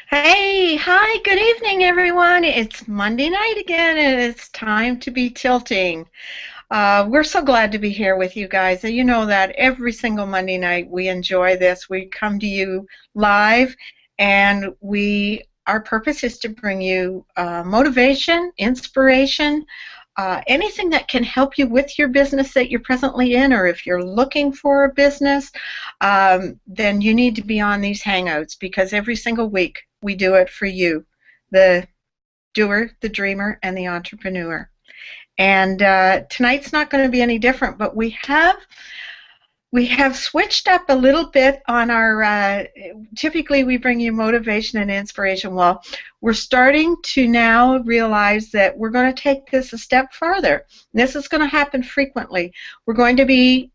Hey, hi, good evening, everyone. It's Monday night again, and it's time to be tilting. We're so glad to be here with you guys. And you know that every single Monday night we enjoy this. We come to you live, and our purpose is to bring you motivation, inspiration, anything that can help you with your business that you're presently in, or if you're looking for a business, then you need to be on these Hangouts because every single week we do it for you, the doer, the dreamer, and the entrepreneur. And tonight's not going to be any different, but we have switched up a little bit on our. Typically, we bring you motivation and inspiration. Well, we're starting to now realize that we're going to take this a step farther. This is going to happen frequently. We're going to be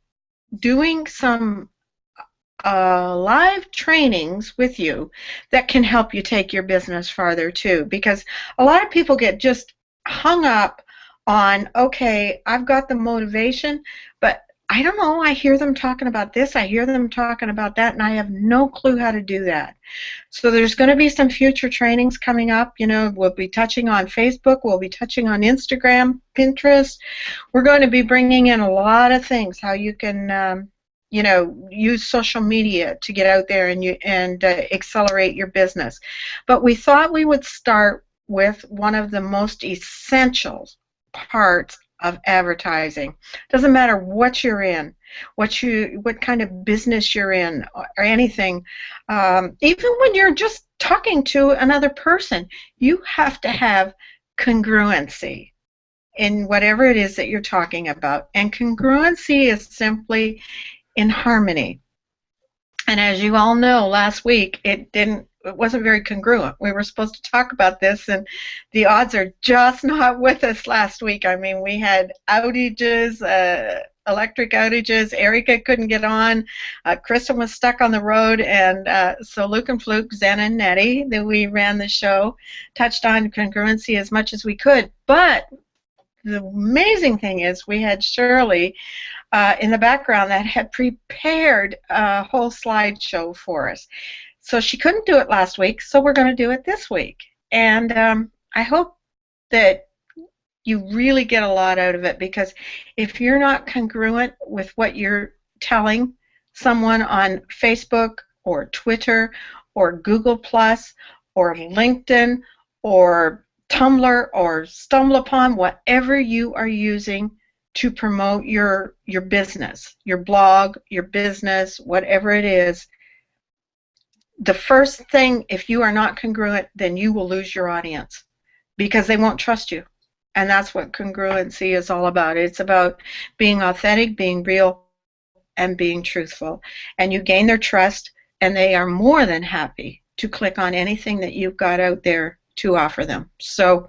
doing some live trainings with you that can help you take your business farther too, because a lot of people get just hung up on, okay, I've got the motivation, but I don't know, I hear them talking about this, I hear them talking about that, and I have no clue how to do that. So there's going to be some future trainings coming up. We'll be touching on Facebook, we'll be touching on Instagram, Pinterest. We're going to be bringing in a lot of things, how you can use social media to get out there and accelerate your business. But we thought we would start with one of the most essential parts of advertising. Doesn't matter what you're in, what kind of business you're in, or anything. Even when you're just talking to another person, you have to have congruency in whatever it is that you're talking about. And congruency is simply in harmony. And as you all know, last week it wasn't very congruent. We were supposed to talk about this, and the odds are just not with us last week. I mean, we had outages, electric outages. Erica couldn't get on. Kristen was stuck on the road, and so Luke and Fluke, Zen and Nettie, that we ran the show, touched on congruency as much as we could. But the amazing thing is we had Shirley in the background that had prepared a whole slideshow for us. So she couldn't do it last week, so we're going to do it this week. And I hope that you really get a lot out of it, because if you're not congruent with what you're telling someone on Facebook or Twitter or Google Plus or LinkedIn or Tumblr or StumbleUpon, whatever you are using to promote your business, your blog, your business, whatever it is, the first thing, if you are not congruent, then you will lose your audience because they won't trust you. And that's what congruency is all about. It's about being authentic, being real, and being truthful. And you gain their trust, and they are more than happy to click on anything that you've got out there to offer them. So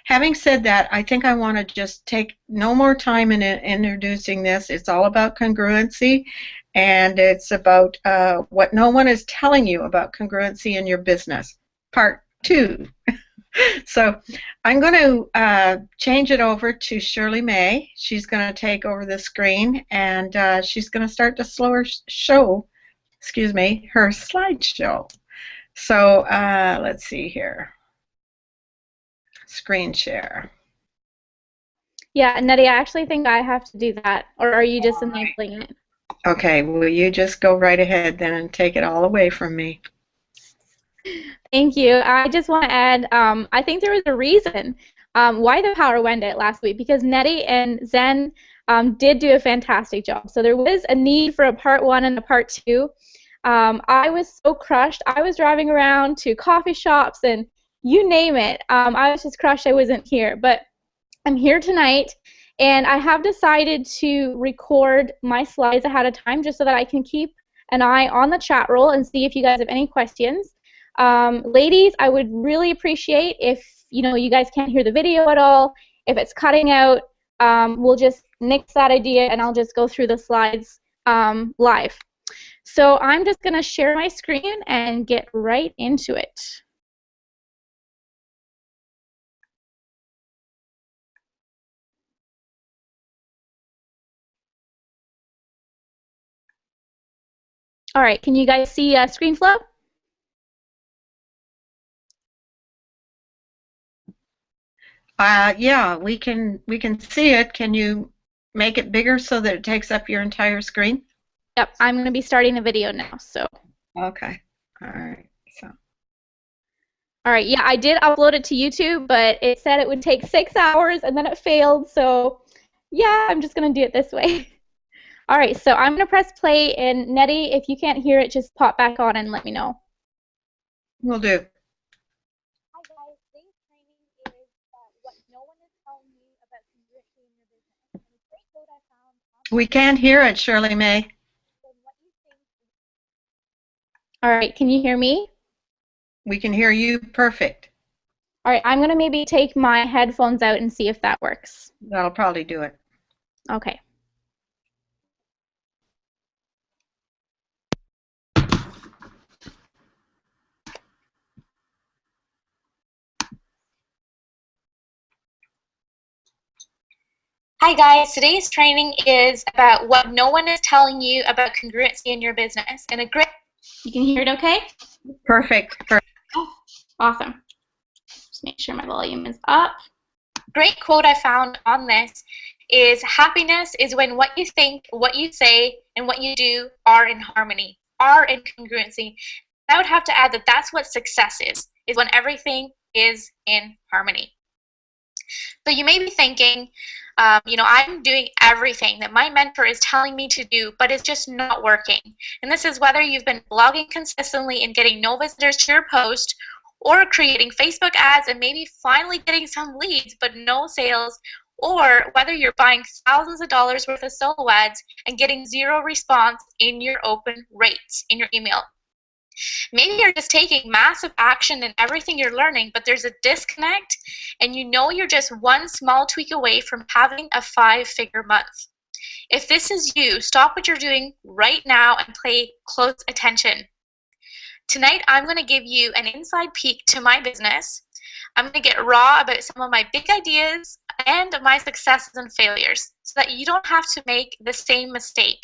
having said that, I think I want to just take no more time in introducing this. It's all about congruency, and it's about what no one is telling you about congruency in your business. Part 2. So I'm going to change it over to Shirley May. She's going to take over the screen, and she's going to start to her slideshow. So let's see here. Screen share. Yeah, Nettie, I actually think I have to do that, or are you just enabling it? Okay, will you just go right ahead then and take it all away from me? Thank you. I just want to add, I think there was a reason why the power went out last week, because Nettie and Zen did do a fantastic job. So there was a need for a part 1 and a part 2. I was so crushed. I was driving around to coffee shops and you name it. I was just crushed I wasn't here. But I'm here tonight, and I have decided to record my slides ahead of time just so that I can keep an eye on the chat roll and see if you guys have any questions. Ladies, I would really appreciate if you guys can't hear the video at all. If it's cutting out, we'll just nix that idea and I'll just go through the slides live. So I'm just going to share my screen and get right into it. All right, can you guys see screen flow? Yeah, we can see it. Can you make it bigger so that it takes up your entire screen? Yep, I'm going to be starting the video now. So, Okay. All right. So all right, yeah, I did upload it to YouTube, but it said it would take 6 hours and then it failed. So, yeah, I'm just going to do it this way. All right, so I'm going to press play, and Nettie, if you can't hear it, just pop back on and let me know. we'll do. Hi guys, today's training is what no one is telling you about congruency in your business. And a great quote I found on We can't hear it, Shirley May. what you think. All right, can you hear me? We can hear you perfect. All right, I'm going to maybe take my headphones out and see if that works. That'll probably do it. Okay. Hi guys, today's training is about what no one is telling you about congruency in your business. And a great, you can hear it okay? Perfect. Oh, awesome. Just make sure my volume is up. Great quote I found on this is happiness is when what you think, what you say, and what you do are in harmony, are in congruency. I would have to add that that's what success is when everything is in harmony. So you may be thinking, I'm doing everything that my mentor is telling me to do, but it's just not working. And this is whether you've been blogging consistently and getting no visitors to your post, or creating Facebook ads and maybe finally getting some leads, but no sales, or whether you're buying thousands of dollars worth of solo ads and getting zero response in your open rates in your email. Maybe you're just taking massive action in everything you're learning, but there's a disconnect, and you know you're just one small tweak away from having a 5-figure month. If this is you, stop what you're doing right now and pay close attention. Tonight, I'm going to give you an inside peek to my business. I'm going to get raw about some of my big ideas and my successes and failures so that you don't have to make the same mistake.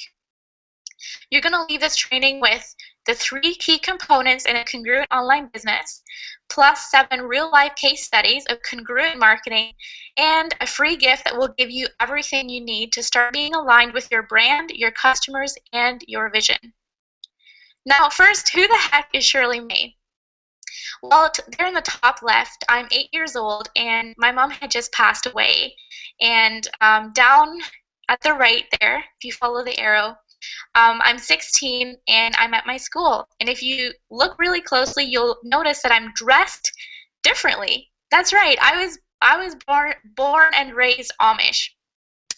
You're going to leave this training with the 3 key components in a congruent online business, plus 7 real-life case studies of congruent marketing, and a free gift that will give you everything you need to start being aligned with your brand, your customers, and your vision. Now, first, who the heck is Shirley May? Well, there in the top left, I'm 8 years old, and my mom had just passed away. And down at the right there, if you follow the arrow, I'm 16 and I'm at my school. And if you look really closely, you'll notice that I'm dressed differently. That's right, I was born and raised Amish.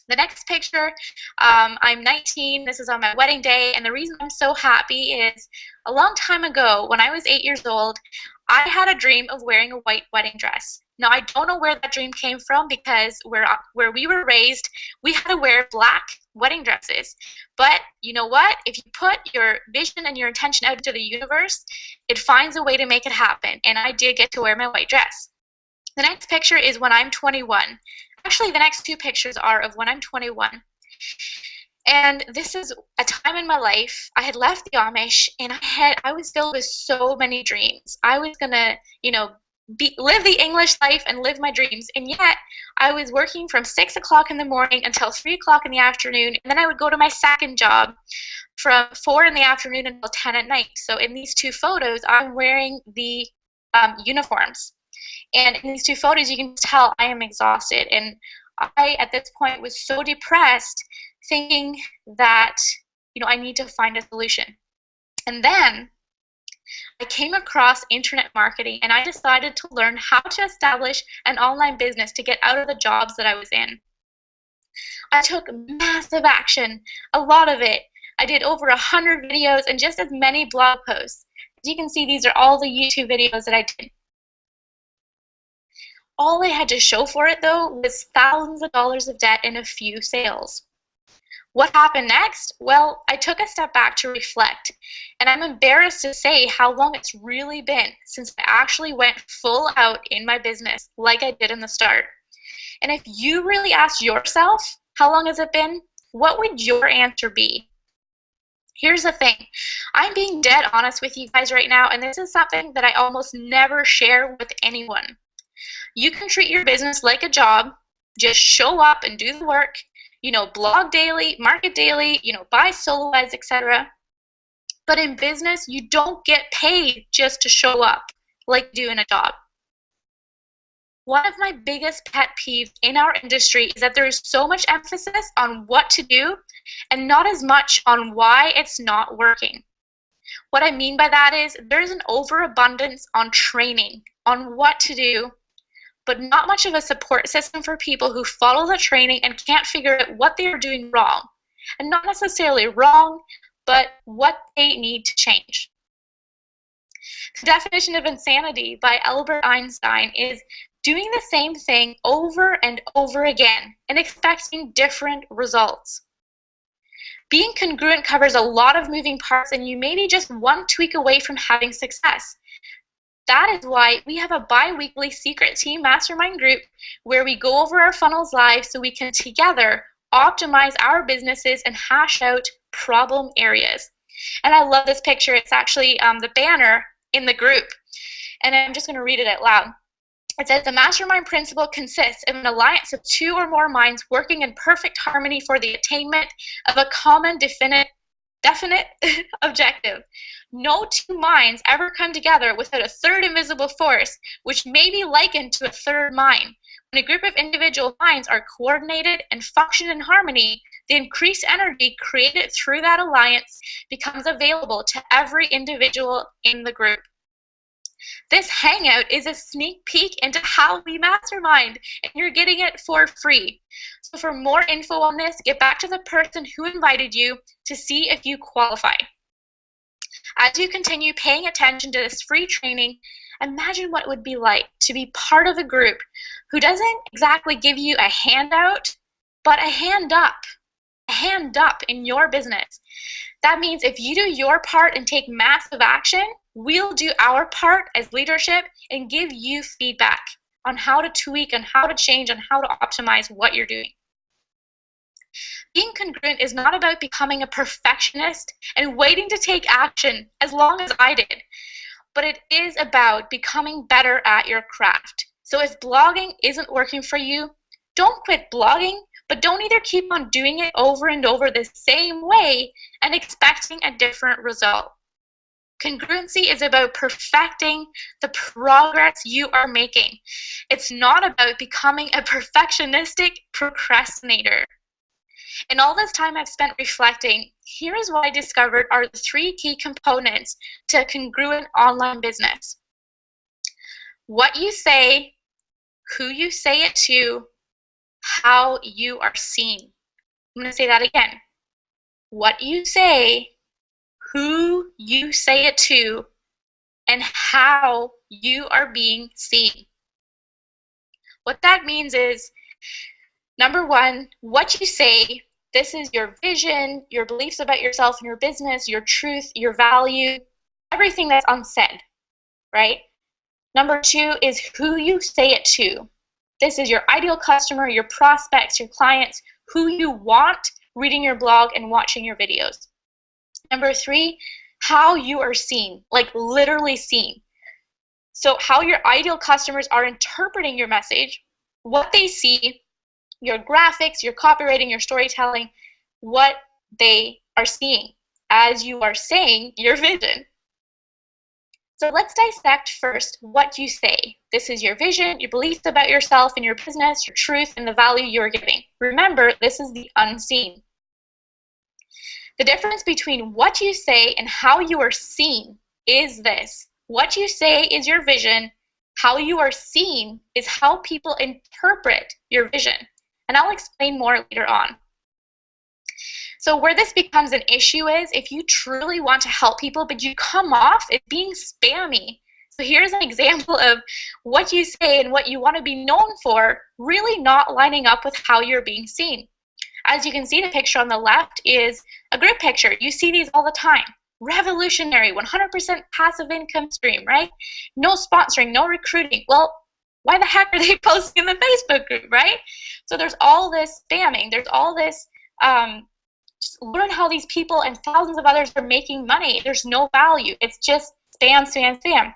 The next picture, I'm 19, this is on my wedding day, and the reason I'm so happy is a long time ago, when I was 8 years old, I had a dream of wearing a white wedding dress. Now, I don't know where that dream came from because where we were raised, we had to wear black wedding dresses. But you know what? If you put your vision and your intention out into the universe, it finds a way to make it happen, and I did get to wear my white dress. The next picture is when I'm 21. Actually, the next 2 pictures are of when I'm 21. And this is a time in my life. I had left the Amish, and I was filled with so many dreams. I was gonna, live the English life and live my dreams. And yet, I was working from 6 o'clock in the morning until 3 o'clock in the afternoon, and then I would go to my second job from 4 in the afternoon until 10 at night. So in these 2 photos, I'm wearing the uniforms. And in these 2 photos, you can tell I am exhausted. And I, at this point, was so depressed, thinking that, I need to find a solution. And then I came across internet marketing, and I decided to learn how to establish an online business to get out of the jobs that I was in. I took massive action, a lot of it. I did over 100 videos and just as many blog posts. As you can see, these are all the YouTube videos that I did. All I had to show for it, though, was thousands of dollars of debt and a few sales. What happened next? Well, I took a step back to reflect, and I'm embarrassed to say how long it's really been since I actually went full out in my business like I did in the start. And if you really asked yourself, how long has it been? What would your answer be? Here's the thing. I'm being dead honest with you guys right now, and this is something that I almost never share with anyone. You can treat your business like a job, just show up and do the work, blog daily, market daily, buy solo ads, etc. But in business, you don't get paid just to show up like you do in a job. One of my biggest pet peeves in our industry is that there is so much emphasis on what to do and not as much on why it's not working. What I mean by that is there's an overabundance on training on what to do, but not much of a support system for people who follow the training and can't figure out what they are doing wrong. And not necessarily wrong, but what they need to change. The definition of insanity by Albert Einstein is doing the same thing over and over again and expecting different results. Being congruent covers a lot of moving parts, and you may be just one tweak away from having success. That is why we have a bi-weekly secret team mastermind group where we go over our funnels live so we can together optimize our businesses and hash out problem areas. And I love this picture. It's actually the banner in the group. And I'm just going to read it out loud. It says, the mastermind principle consists of an alliance of two or more minds working in perfect harmony for the attainment of a common definite objective. No two minds ever come together without a third invisible force, which may be likened to a third mind. When a group of individual minds are coordinated and function in harmony, the increased energy created through that alliance becomes available to every individual in the group. This hangout is a sneak peek into how we mastermind, and you're getting it for free. So for more info on this, get back to the person who invited you to see if you qualify. As you continue paying attention to this free training, imagine what it would be like to be part of a group who doesn't exactly give you a handout, but a hand up in your business. That means if you do your part and take massive action, we'll do our part as leadership and give you feedback on how to tweak and how to change and how to optimize what you're doing. Being congruent is not about becoming a perfectionist and waiting to take action as long as I did, but it is about becoming better at your craft. So if blogging isn't working for you, don't quit blogging, but don't either keep on doing it over and over the same way and expecting a different result. Congruency is about perfecting the progress you are making. It's not about becoming a perfectionistic procrastinator. In all this time I've spent reflecting, here is what I discovered are the three key components to a congruent online business. What you say, who you say it to, how you are seen. I'm going to say that again. What you say, who you say it to, and how you are being seen. What that means is, number one, what you say, this is your vision, your beliefs about yourself and your business, your truth, your value, everything that's unsaid, right? Number two is who you say it to. This is your ideal customer, your prospects, your clients, who you want reading your blog and watching your videos. Number three, how you are seen, like literally seen. So how your ideal customers are interpreting your message, what they see, your graphics, your copywriting, your storytelling, what they are seeing as you are saying your vision. So let's dissect first what you say. This is your vision, your beliefs about yourself and your business, your truth, and the value you are giving. Remember, this is the unseen. The difference between what you say and how you are seen is this. What you say is your vision. How you are seen is how people interpret your vision. And I'll explain more later on. So where this becomes an issue is if you truly want to help people, but you come off as being spammy. So here's an example of what you say and what you want to be known for really not lining up with how you're being seen. As you can see, the picture on the left is a group picture. You see these all the time. Revolutionary, 100% passive income stream, right? No sponsoring, no recruiting. Well, why the heck are they posting in the Facebook group, right? So there's all this spamming. There's all this, just learn how these people and thousands of others are making money. There's no value. It's just spam, spam, spam.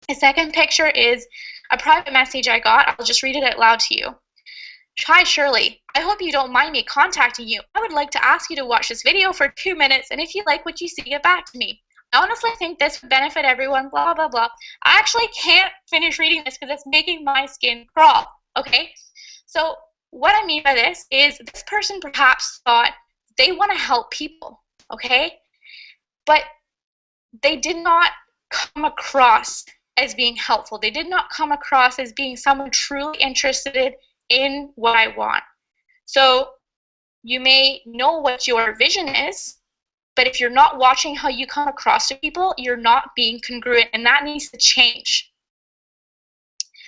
The second picture is A private message I got, I'll just read it out loud to you. Hi Shirley, I hope you don't mind me contacting you. I would like to ask you to watch this video for 2 minutes, and if you like what you see, get back to me. I honestly think this would benefit everyone, blah, blah, blah. I actually can't finish reading this because it's making my skin crawl, okay? So what I mean by this is this person perhaps thought they want to help people, okay? But they did not come across as being helpful. They did not come across as being someone truly interested in what I want. So you may know what your vision is, but if you're not watching how you come across to people, you're not being congruent, and that needs to change.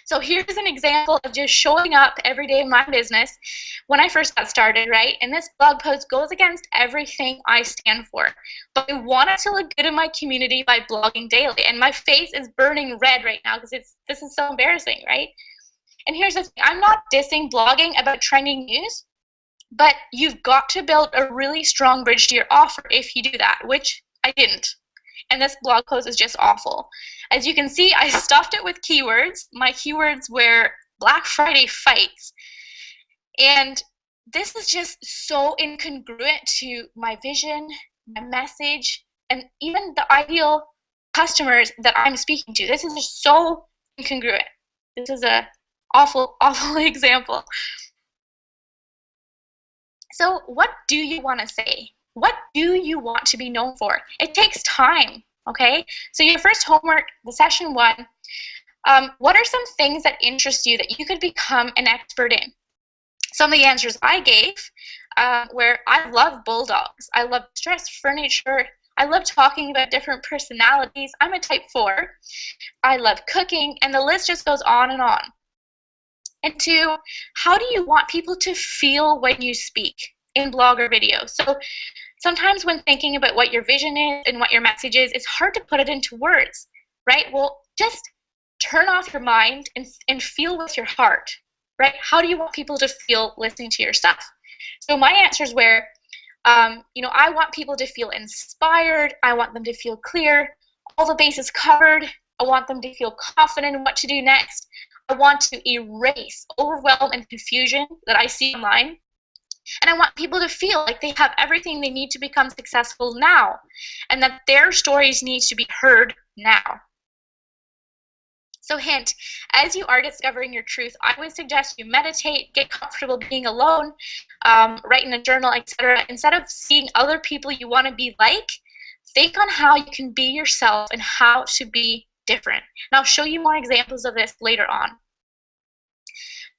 So here's an example of just showing up every day in my business when I first got started, right? And this blog post goes against everything I stand for. But I wanted to look good in my community by blogging daily. And my face is burning red right now because this is so embarrassing, right? And here's the thing, I'm not dissing blogging about trending news, but you've got to build a really strong bridge to your offer if you do that, which I didn't. And this blog post is just awful. As you can see, I stuffed it with keywords. My keywords were Black Friday fights. And this is just so incongruent to my vision, my message, and even the ideal customers that I'm speaking to. This is just so incongruent. This is a awful, awful example. So what do you want to say? What do you want to be known for? It takes time, okay? So your first homework, the session 1, what are some things that interest you that you could become an expert in? Some of the answers I gave where I love bulldogs. I love distressed furniture. I love talking about different personalities. I'm a type 4. I love cooking, and the list just goes on and on. And 2, how do you want people to feel when you speak in blog or video? So sometimes when thinking about what your vision is and what your message is, it's hard to put it into words, right? Well, just turn off your mind and feel with your heart, right? How do you want people to feel listening to your stuff? So my answers were, I want people to feel inspired. I want them to feel clear. All the bases covered. I want them to feel confident in what to do next. I want to erase overwhelm and confusion that I see online. And I want people to feel like they have everything they need to become successful now, and that their stories need to be heard now. So hint, as you are discovering your truth, I would suggest you meditate, get comfortable being alone, write in a journal, etc. Instead of seeing other people you want to be like, think on how you can be yourself and how to be different. And I'll show you more examples of this later on.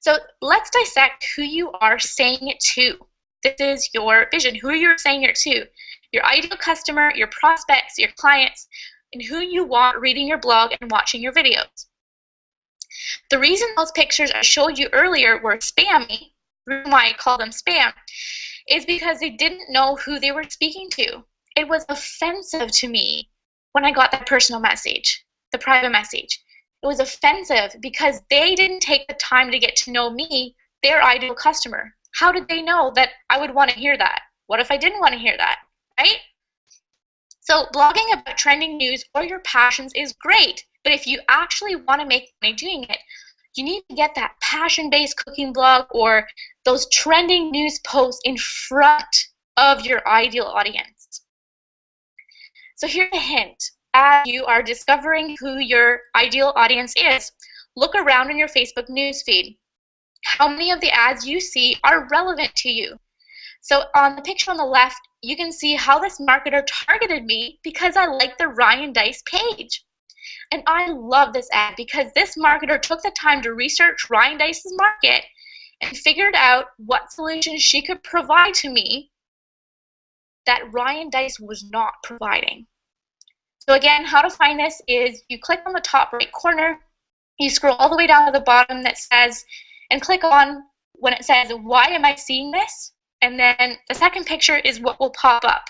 So let's dissect who you are saying it to. This is your vision, who you're saying it to. Your ideal customer, your prospects, your clients, and who you want reading your blog and watching your videos. The reason those pictures I showed you earlier were spammy, the reason why I call them spam, is because they didn't know who they were speaking to. It was offensive to me when I got that personal message, the private message. It was offensive because they didn't take the time to get to know me, their ideal customer. How did they know that I would want to hear that? What if I didn't want to hear that, right? So blogging about trending news or your passions is great, but if you actually want to make money doing it, you need to get that passion-based cooking blog or those trending news posts in front of your ideal audience. So here's a hint. As you are discovering who your ideal audience is, look around in your Facebook newsfeed. How many of the ads you see are relevant to you? So on the picture on the left, you can see how this marketer targeted me because I like the Ryan Deiss page. And I love this ad because this marketer took the time to research Ryan Deiss's market and figured out what solutions she could provide to me that Ryan Deiss was not providing. So again, how to find this is you click on the top right corner, you scroll all the way down to the bottom that says, and click on when it says, why am I seeing this? And then the second picture is what will pop up.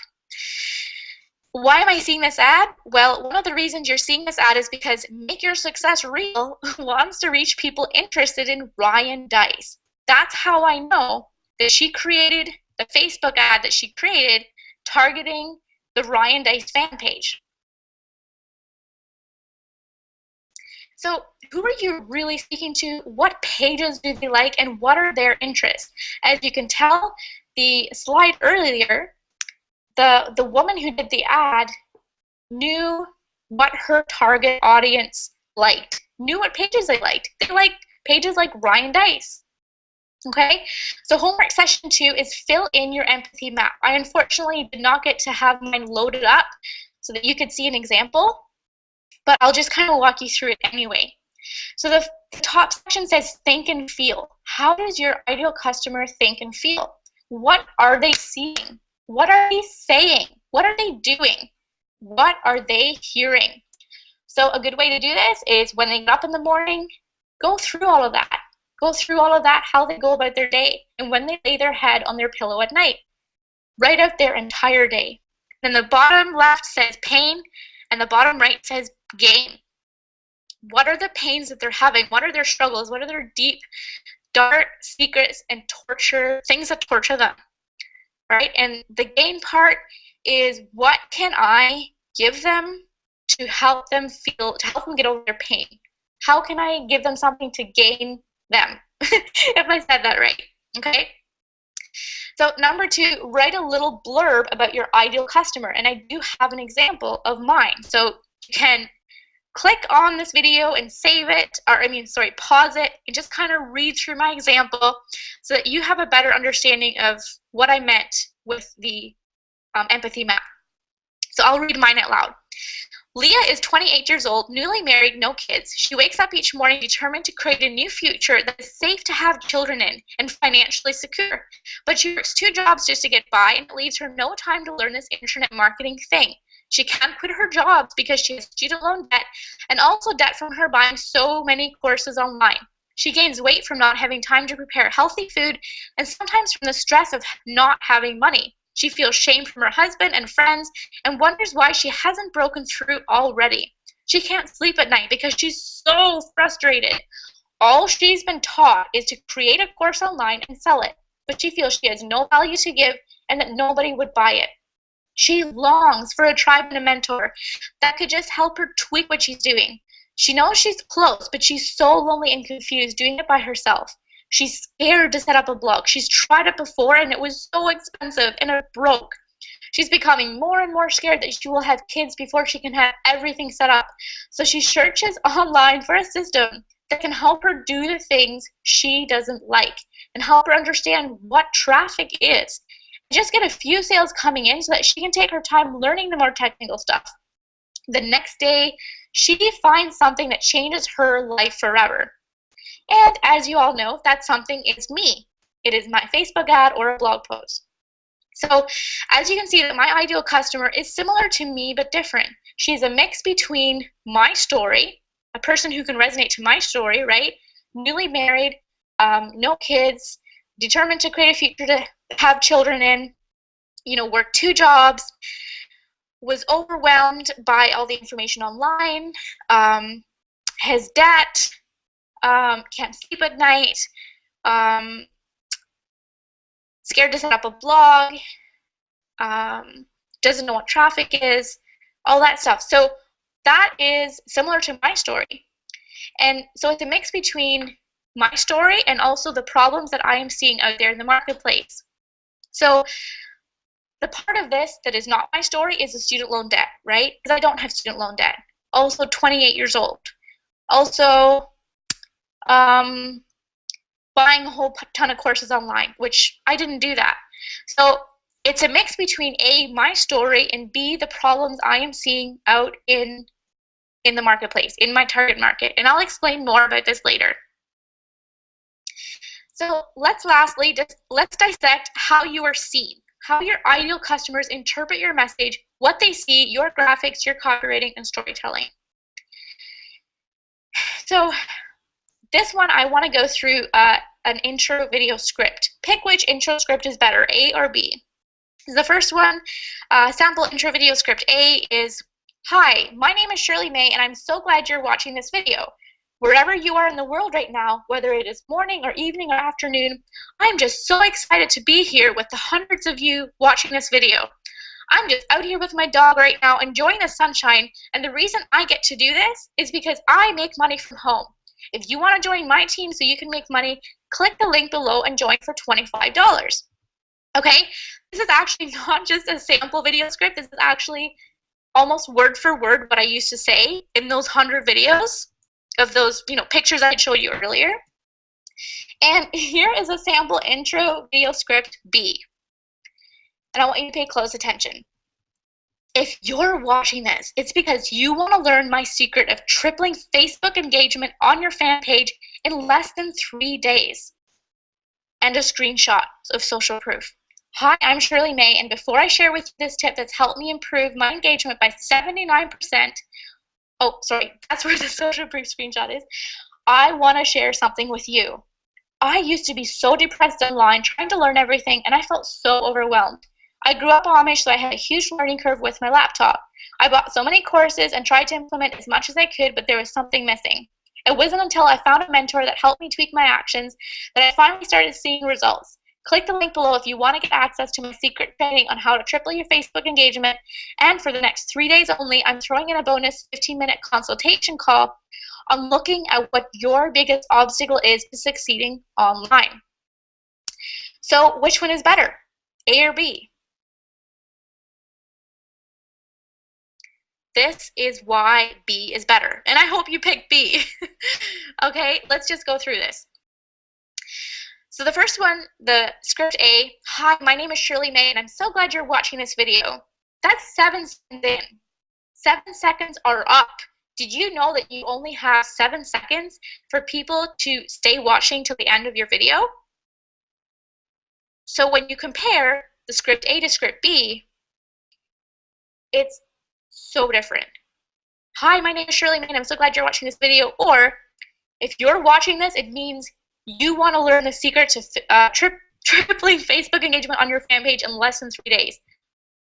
Why am I seeing this ad? Well, one of the reasons you're seeing this ad is because Make Your Success Real wants to reach people interested in Ryan Deiss. That's how I know that she created the Facebook ad that she created targeting the Ryan Deiss fan page. So who are you really speaking to? What pages do they like, and what are their interests? As you can tell, the slide earlier, the woman who did the ad knew what her target audience liked, knew what pages they liked. They liked pages like Ryan Dice. Okay, so homework session 2 is fill in your empathy map. I unfortunately did not get to have mine loaded up so that you could see an example, but I'll just kind of walk you through it anyway. So the top section says think and feel. How does your ideal customer think and feel? What are they seeing? What are they saying? What are they doing? What are they hearing? So a good way to do this is when they get up in the morning, go through all of that. Go through all of that, how they go about their day, and when they lay their head on their pillow at night. Write out their entire day. Then the bottom left says pain, and the bottom right says gain. What are the pains that they're having? What are their struggles? What are their deep, dark secrets and torture, things that torture them, right? And the gain part is what can I give them to help them feel, to help them get over their pain? How can I give them something to gain them, if I said that right, okay? So number 2, write a little blurb about your ideal customer, and I do have an example of mine. So you can click on this video and save it, or pause it, and just kind of read through my example so that you have a better understanding of what I meant with the empathy map. So I'll read mine out loud. Leah is 28 years old, newly married, no kids. She wakes up each morning determined to create a new future that is safe to have children in and financially secure. But she works 2 jobs just to get by, and it leaves her no time to learn this internet marketing thing. She can't quit her jobs because she has student loan debt and also debt from her buying so many courses online. She gains weight from not having time to prepare healthy food and sometimes from the stress of not having money. She feels shame from her husband and friends and wonders why she hasn't broken through already. She can't sleep at night because she's so frustrated. All she's been taught is to create a course online and sell it, but she feels she has no value to give and that nobody would buy it. She longs for a tribe and a mentor that could just help her tweak what she's doing. She knows she's close, but she's so lonely and confused doing it by herself. She's scared to set up a blog. She's tried it before and it was so expensive and it broke. She's becoming more and more scared that she will have kids before she can have everything set up. So she searches online for a system that can help her do the things she doesn't like and help her understand what traffic is. Just get a few sales coming in so that she can take her time learning the more technical stuff. The next day, she finds something that changes her life forever. And as you all know, that something is me. It is my Facebook ad or a blog post. So as you can see, that my ideal customer is similar to me but different. She's a mix between my story, a person who can resonate to my story, right? Newly married, no kids, determined to create a future to have children in, work 2 jobs, was overwhelmed by all the information online, has debt, can't sleep at night, scared to set up a blog, doesn't know what traffic is, all that stuff. So that is similar to my story. And so it's a mix between my story and also the problems that I am seeing out there in the marketplace. So the part of this that is not my story is the student loan debt, right? Because I don't have student loan debt. Also 28 years old. Also buying a whole ton of courses online, which I didn't do that. So it's a mix between A, my story, and B, the problems I am seeing out in the marketplace, in my target market. And I'll explain more about this later. So let's dissect how you are seen, how your ideal customers interpret your message, what they see, your graphics, your copywriting, and storytelling. So this one, I want to go through an intro video script. Pick which intro script is better, A or B. The first one, sample intro video script A is, "Hi, my name is Shirley May, and I'm so glad you're watching this video. Wherever you are in the world right now, whether it is morning or evening or afternoon, I'm just so excited to be here with the hundreds of you watching this video. I'm just out here with my dog right now enjoying the sunshine, and the reason I get to do this is because I make money from home. If you want to join my team so you can make money, click the link below and join for $25. Okay, this is actually not just a sample video script. This is actually almost word for word what I used to say in those 100 videos of those, pictures I showed you earlier. And here is a sample intro video script B. And I want you to pay close attention. If you're watching this, it's because you want to learn my secret of tripling Facebook engagement on your fan page in less than 3 days. And a screenshot of social proof. Hi, I'm Shirley May, and before I share with you this tip that's helped me improve my engagement by 79%, oh, sorry, that's where the social proof screenshot is, I want to share something with you. I used to be so depressed online, trying to learn everything, and I felt so overwhelmed. I grew up Amish, so I had a huge learning curve with my laptop. I bought so many courses and tried to implement as much as I could, but there was something missing. It wasn't until I found a mentor that helped me tweak my actions that I finally started seeing results. Click the link below if you want to get access to my secret training on how to triple your Facebook engagement. And for the next 3 days only, I'm throwing in a bonus 15-minute consultation call on looking at what your biggest obstacle is to succeeding online. So which one is better, A or B? This is why B is better. And I hope you pick B. Okay, let's just go through this. So the first one, the script A, hi, my name is Shirley May, and I'm so glad you're watching this video. That's 7 seconds in. 7 seconds are up. Did you know that you only have 7 seconds for people to stay watching till the end of your video? So when you compare the script A to script B, it's so different. Hi, my name is Shirley May, and I'm so glad you're watching this video. Or if you're watching this, it means you want to learn the secret to tripling Facebook engagement on your fan page in less than 3 days,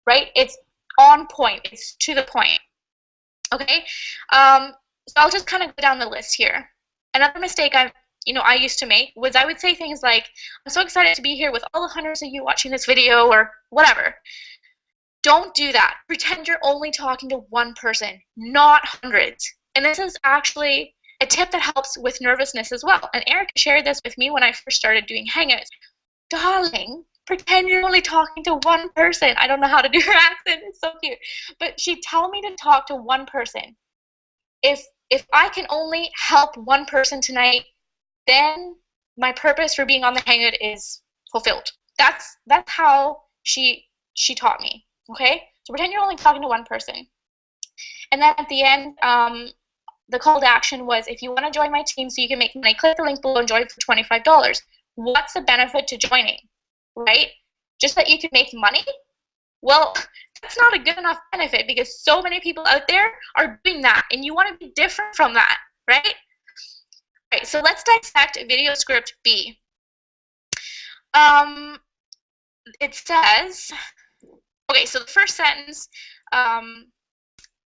right? It's on point. It's to the point. Okay, so I'll just kind of go down the list here. Another mistake I used to make was I would say things like, I'm so excited to be here with all the hundreds of you watching this video, or whatever. Don't do that. Pretend you're only talking to one person, not hundreds. And this is actually a tip that helps with nervousness as well. And Erica shared this with me when I first started doing Hangouts. Darling, pretend you're only talking to one person. I don't know how to do her accent. It's so cute. But she'd tell me to talk to one person. If I can only help one person tonight, then my purpose for being on the Hangout is fulfilled. That's how she taught me. Okay? So pretend you're only talking to one person. And then at the end, the call to action was, if you want to join my team so you can make money, click the link below and join for $25. What's the benefit to joining, right? Just that you can make money? Well, that's not a good enough benefit because so many people out there are doing that, and you want to be different from that, right? All right, so let's dissect video script B. It says, okay, so the first sentence,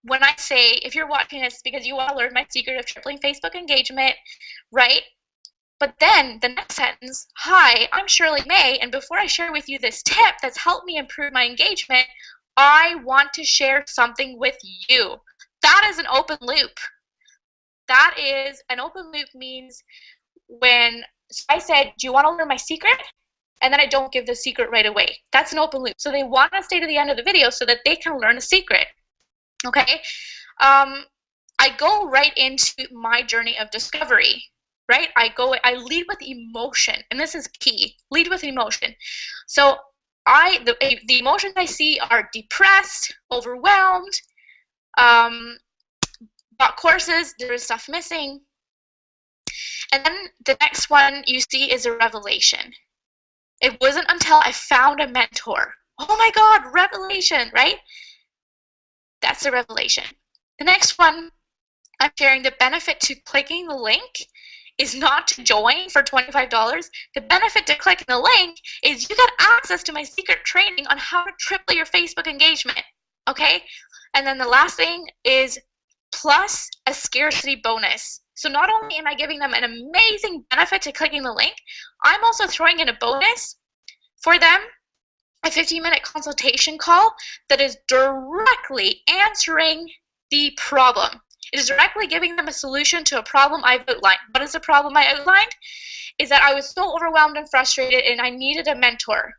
when I say, if you're watching this because you want to learn my secret of tripling Facebook engagement, right? But then the next sentence, hi, I'm Shirley May, and before I share with you this tip that's helped me improve my engagement, I want to share something with you. That is an open loop. That is, an open loop means when I said, do you want to learn my secret? And then I don't give the secret right away. That's an open loop. So they want to stay to the end of the video so that they can learn a secret. Okay? I go right into my journey of discovery, right? I lead with emotion, and this is key. Lead with emotion. So the emotions I see are depressed, overwhelmed, bought courses, there is stuff missing. And then the next one you see is a revelation. It wasn't until I found a mentor. Oh my God, revelation, right? That's a revelation. The next one, I'm sharing the benefit to clicking the link is not to join for $25. The benefit to clicking the link is you get access to my secret training on how to triple your Facebook engagement, okay? And then the last thing is plus a scarcity bonus. So not only am I giving them an amazing benefit to clicking the link, I'm also throwing in a bonus for them a 15-minute consultation call that is directly answering the problem. It is directly giving them a solution to a problem I've outlined. What is the problem I outlined? Is that I was so overwhelmed and frustrated and I needed a mentor.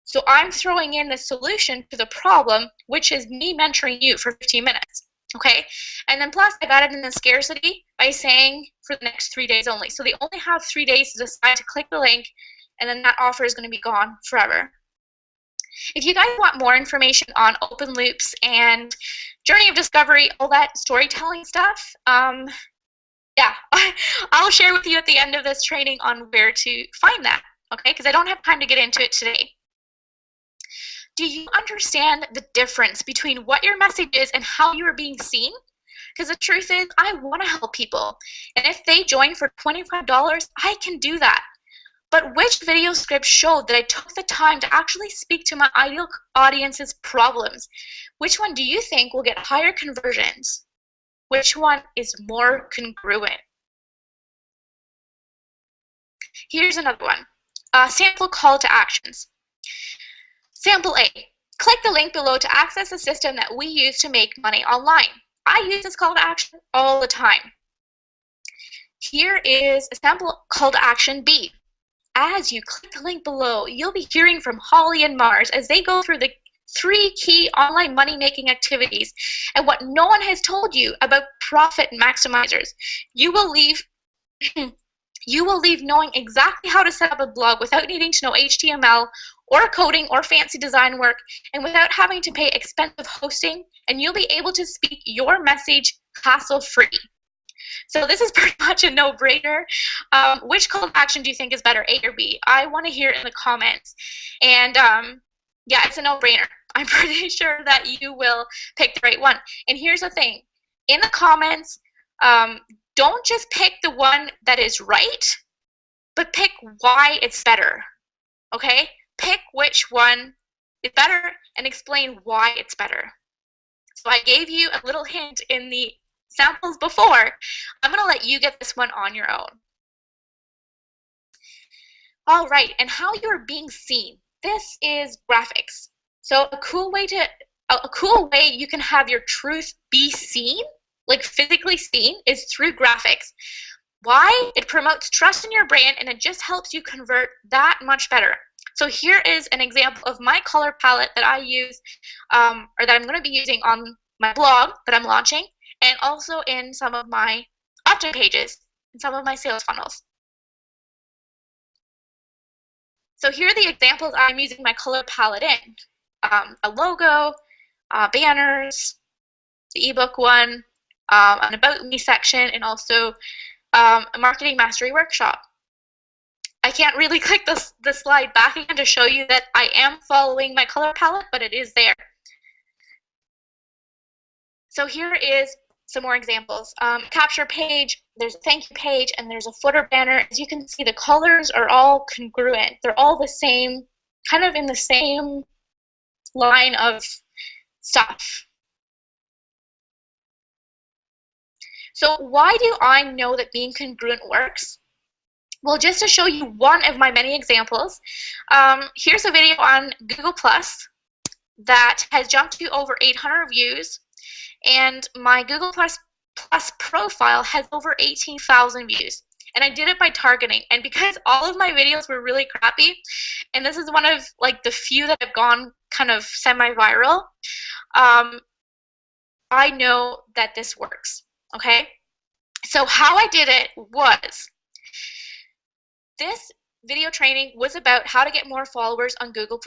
So I'm throwing in the solution to the problem, which is me mentoring you for 15 minutes. Okay? And then plus I've added in the scarcity by saying for the next 3 days only. So they only have 3 days to decide to click the link, and then that offer is going to be gone forever. If you guys want more information on open loops and journey of discovery, all that storytelling stuff, yeah, I'll share with you at the end of this training on where to find that, okay? Because I don't have time to get into it today. Do you understand the difference between what your message is and how you are being seen? Because the truth is, I want to help people. And if they join for $25, I can do that. But which video script showed that I took the time to actually speak to my ideal audience's problems? Which one do you think will get higher conversions? Which one is more congruent? Here's another one. Sample call to actions. Sample A. Click the link below to access the system that we use to make money online. I use this call to action all the time. Here is a sample call to action B. As you click the link below, you'll be hearing from Holly and Mars as they go through the 3 key online money-making activities and what no one has told you about profit maximizers. You will leave knowing exactly how to set up a blog without needing to know HTML or coding or fancy design work, and without having to pay expensive hosting, and you'll be able to speak your message hassle-free. So this is pretty much a no-brainer. Which call to action do you think is better, A or B? I want to hear it in the comments. And yeah, it's a no-brainer. I'm pretty sure that you will pick the right one. And here's the thing. In the comments, don't just pick the one that is right, but pick why it's better. Okay? Pick which one is better and explain why it's better. So I gave you a little hint in the samples before. I'm going to let you get this one on your own. All right, and how you're being seen. This is graphics. So a cool way you can have your truth be seen, like physically seen, is through graphics. Why? It promotes trust in your brand and it just helps you convert that much better. So here is an example of my color palette that I use, or that I'm going to be using on my blog that I'm launching, and also in some of my opt-in pages, and some of my sales funnels. So here are the examples I'm using my color palette in. A logo, banners, the ebook one, an About Me section, and also a Marketing Mastery Workshop. I can't really click the slide back again to show you that I am following my color palette, but it is there. So here is some more examples. Capture page, there's a thank you page, and there's a footer banner. As you can see, the colors are all congruent. They're all the same, kind of in the same line of stuff. So why do I know that being congruent works? Well, just to show you one of my many examples, here's a video on Google Plus that has jumped to over 800 views, and my Google Plus profile has over 18,000 views. And I did it by targeting, and because all of my videos were really crappy, and this is one of like the few that have gone kind of semi-viral, I know that this works, okay? So how I did it was, this video training was about how to get more followers on Google+.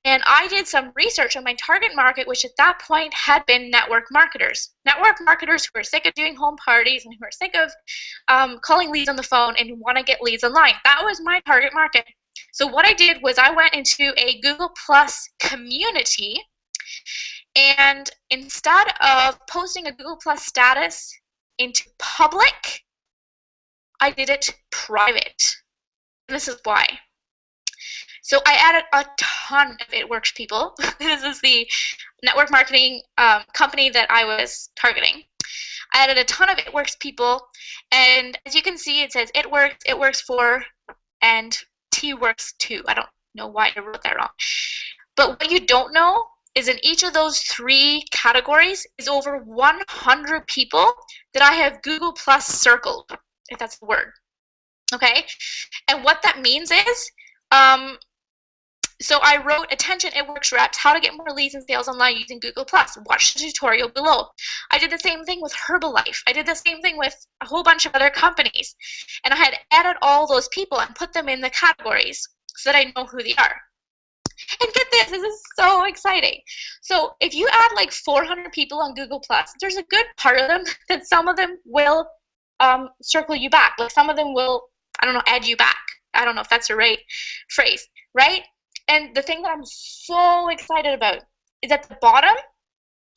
And I did some research on my target market, which at that point had been network marketers. Network marketers who are sick of doing home parties and who are sick of calling leads on the phone and want to get leads online. That was my target market. So what I did was I went into a Google+ community, and instead of posting a Google+ status into public, I did it private. And this is why. So I added a ton of It Works people. This is the network marketing company that I was targeting. I added a ton of It Works people, and as you can see, it says It Works for, and T Works too. I don't know why I wrote that wrong. But what you don't know is in each of those 3 categories is over 100 people that I have Google Plus circled, if that's the word. Okay? And what that means is, so I wrote, attention, it works reps, how to get more leads and sales online using Google Plus. Watch the tutorial below. I did the same thing with Herbalife. I did the same thing with a whole bunch of other companies. And I had added all those people and put them in the categories so that I know who they are. And get this is so exciting. So if you add like 400 people on Google Plus, there's a good part of them that some of them will circle you back. Like some of them will, I don't know, add you back. I don't know if that's the right phrase, right? And the thing that I'm so excited about is at the bottom,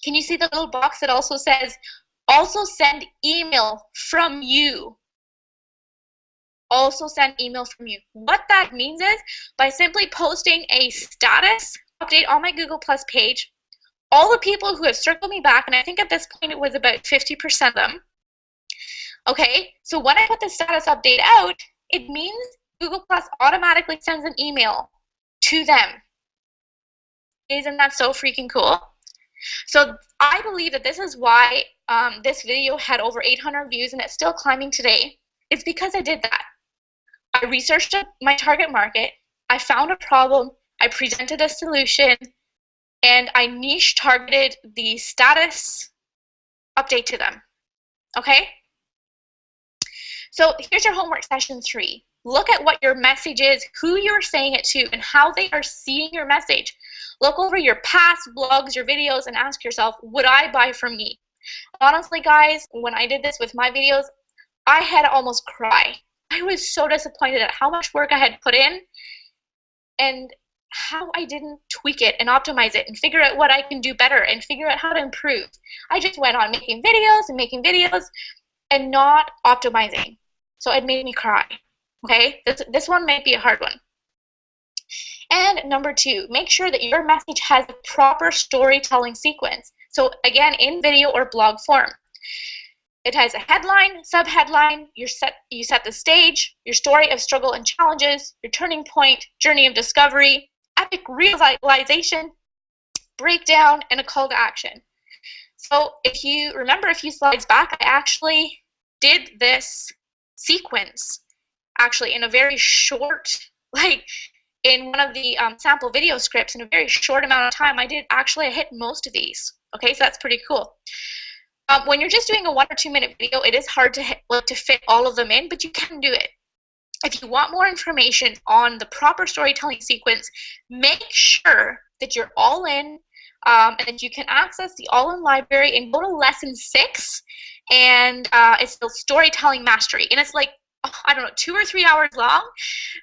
can you see the little box that also says, also send email from you? Also send email from you. What that means is by simply posting a status update on my Google Plus page, all the people who have circled me back, and I think at this point it was about 50% of them, okay, so when I put the status update out, it means Google Plus automatically sends an email to them. Isn't that so freaking cool? So I believe that this is why this video had over 800 views and it's still climbing today. It's because I did that. I researched my target market, I found a problem, I presented a solution, and I niche targeted the status update to them. Okay? So here's your homework session 3. Look at what your message is, who you're saying it to, and how they are seeing your message. Look over your past blogs, your videos, and ask yourself, would I buy from me? Honestly, guys, when I did this with my videos, I had to almost cry. I was so disappointed at how much work I had put in and how I didn't tweak it and optimize it and figure out what I can do better and figure out how to improve. I just went on making videos and not optimizing. So it made me cry. Okay, this one might be a hard one. And number 2, make sure that your message has a proper storytelling sequence. So again, in video or blog form. It has a headline, subheadline, you set the stage, your story of struggle and challenges, your turning point, journey of discovery, epic realization, breakdown, and a call to action. So if you remember a few slides back, I actually did this sequence actually in a very short, like in one of the sample video scripts in a very short amount of time. I hit most of these. Okay, so that's pretty cool. When you're just doing a 1 or 2 minute video, it is hard to fit all of them in, but you can do it. If you want more information on the proper storytelling sequence, make sure that you're all in and that you can access the all-in library and go to lesson 6, and it's the storytelling mastery, and it's like, I don't know, 2 or 3 hours long,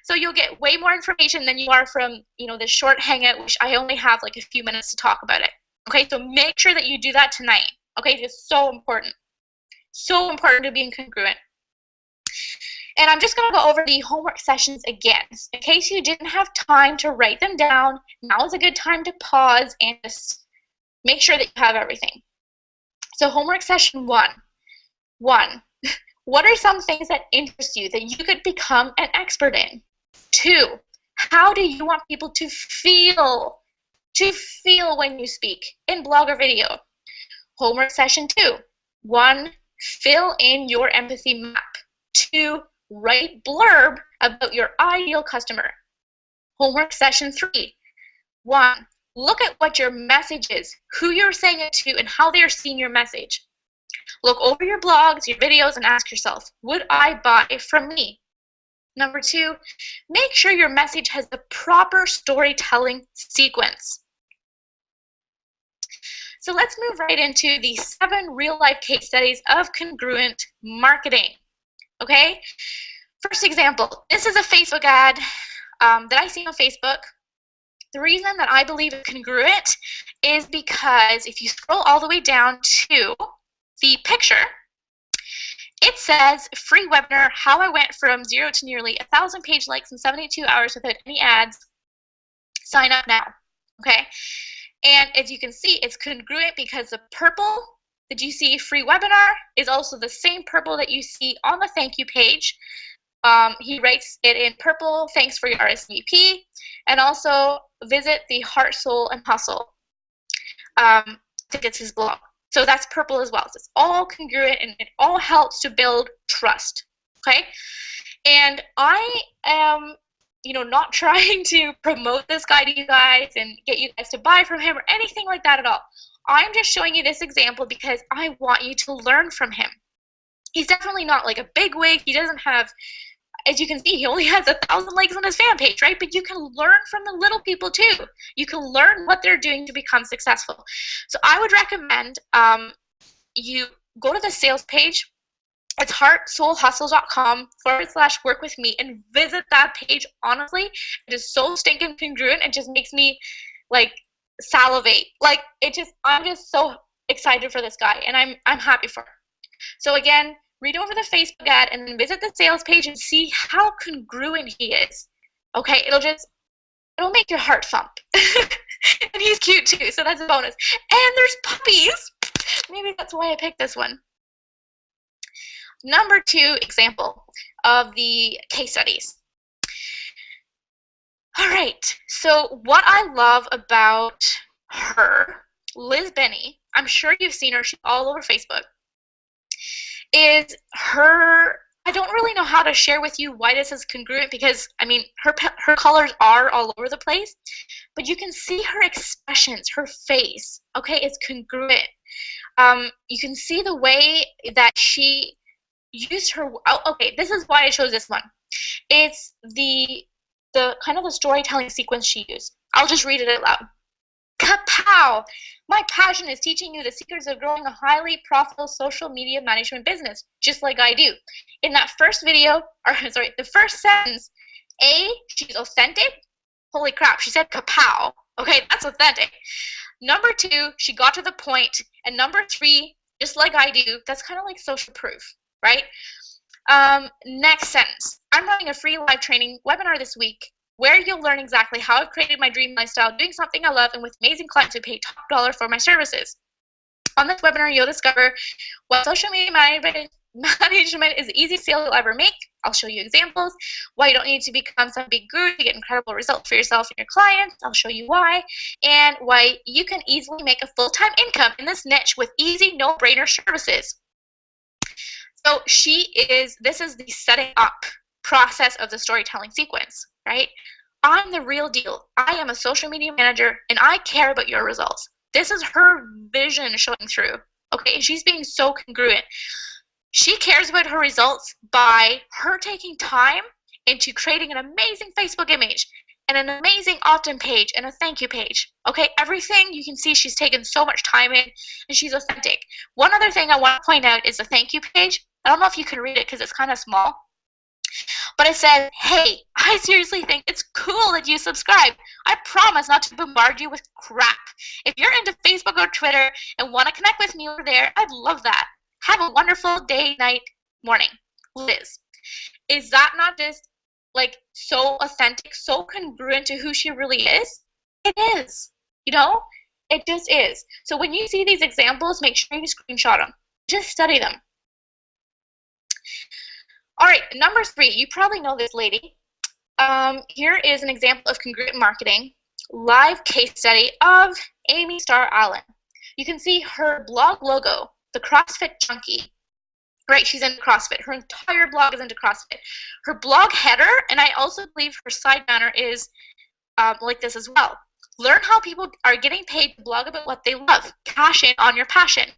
so you'll get way more information than you are from, you know, this short hangout, which I only have like a few minutes to talk about it. Okay, so make sure that you do that tonight. Okay, it's so important to being congruent. And I'm just going to go over the homework sessions again. In case you didn't have time to write them down, now is a good time to pause and just make sure that you have everything. So homework session 1. What are some things that interest you that you could become an expert in? 2, how do you want people to feel when you speak in blog or video? Homework session 2. 1, fill in your empathy map. 2, write blurb about your ideal customer. Homework session 3. 1, look at what your message is, who you're saying it to, and how they're seeing your message. Look over your blogs, your videos, and ask yourself, would I buy from me? Number 2, make sure your message has the proper storytelling sequence. So let's move right into the 7 real-life case studies of congruent marketing. Okay? First example, this is a Facebook ad that I see on Facebook. The reason that I believe it's congruent is because if you scroll all the way down to the picture, it says, free webinar, how I went from 0 to nearly 1,000 page likes in 72 hours without any ads. Sign up now. Okay? And as you can see, it's congruent because the purple that you see, free webinar, is also the same purple that you see on the thank you page. He writes it in purple. Thanks for your RSVP. And also visit the Heart, Soul, and Hustle. I think it's his blog. So that's purple as well. So it's all congruent, and it all helps to build trust. Okay? And I am, not trying to promote this guy to you guys and get you guys to buy from him or anything like that at all. I'm just showing you this example because I want you to learn from him. He's definitely not like a big wig. He doesn't have, as you can see, he only has 1,000 likes on his fan page, right? But you can learn from the little people too. You can learn what they're doing to become successful. So I would recommend you go to the sales page. It's heartsoulhustle.com/work with me and visit that page. Honestly, it is so stinking congruent. It just makes me like salivate. Like I'm just so excited for this guy, and I'm happy for him. So again, read over the Facebook ad and then visit the sales page and see how congruent he is. Okay, it'll make your heart thump. And he's cute too, so that's a bonus. And there's puppies. Maybe that's why I picked this one. Number 2 example of the case studies. All right, so what I love about her, Liz Benny, I'm sure you've seen her, she's all over Facebook, is her, I don't really know how to share with you why this is congruent because, I mean, her colors are all over the place, but you can see her expressions, her face, okay, it's congruent. You can see the way that she used her, okay, this is why I chose this one. It's the kind of the storytelling sequence she used. I'll just read it out loud. Kapow! My passion is teaching you the secrets of growing a highly profitable social media management business, just like I do. In that first video, the first sentence, A, she's authentic. Holy crap, she said kapow. Okay, that's authentic. Number 2, she got to the point. And number 3, just like I do, that's kind of like social proof, right? Next sentence. I'm running a free live training webinar this week where you'll learn exactly how I've created my dream lifestyle, doing something I love, and with amazing clients who pay top dollar for my services. On this webinar, you'll discover what social media management is the easiest sale you'll ever make. I'll show you examples. Why you don't need to become some big guru to get incredible results for yourself and your clients. I'll show you why. And why you can easily make a full-time income in this niche with easy, no-brainer services. So this is the setting up process of the storytelling sequence, right? I'm the real deal. I am a social media manager, and I care about your results. This is her vision showing through, okay? And she's being so congruent. She cares about her results by her taking time into creating an amazing Facebook image and an amazing opt-in page and a thank you page, okay? Everything you can see she's taken so much time in, and she's authentic. One other thing I want to point out is the thank you page. I don't know if you can read it because it's kind of small. But it says, hey, I seriously think it's cool that you subscribe. I promise not to bombard you with crap. If you're into Facebook or Twitter and want to connect with me over there, I'd love that. Have a wonderful day, night, morning. Liz. Is that not just like so authentic, so congruent to who she really is? It is. It just is. So when you see these examples, make sure you screenshot them. Just study them. All right, number 3, you probably know this lady. Here is an example of congruent marketing, live case study of Amy Starr Allen. You can see her blog logo, the CrossFit Junkie. Right, she's into CrossFit. Her entire blog is into CrossFit. Her blog header, and I also believe her side banner is like this as well. Learn how people are getting paid to blog about what they love. Cash in on your passion.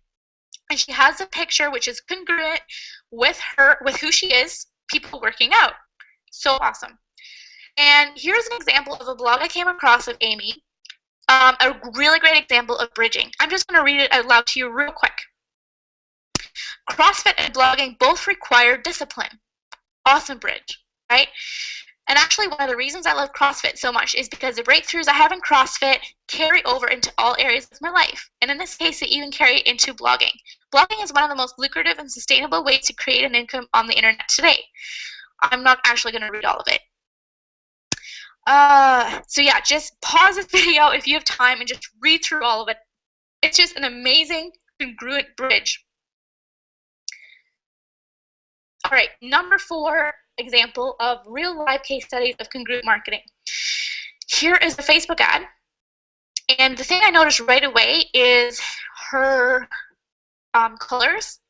And she has a picture which is congruent with who she is, people working out. So awesome. And here's an example of a blog I came across of Amy. A really great example of bridging. I'm just going to read it out loud to you real quick. CrossFit and blogging both require discipline. Awesome bridge, right? And actually, one of the reasons I love CrossFit so much is because the breakthroughs I have in CrossFit carry over into all areas of my life. And in this case, they even carry into blogging. Blogging is one of the most lucrative and sustainable ways to create an income on the internet today. I'm not actually going to read all of it. So yeah, just pause this video if you have time and just read through all of it. It's just an amazing, congruent bridge. All right, number 4 example of real live case studies of congruent marketing. Here is a Facebook ad, and the thing I noticed right away is her colors,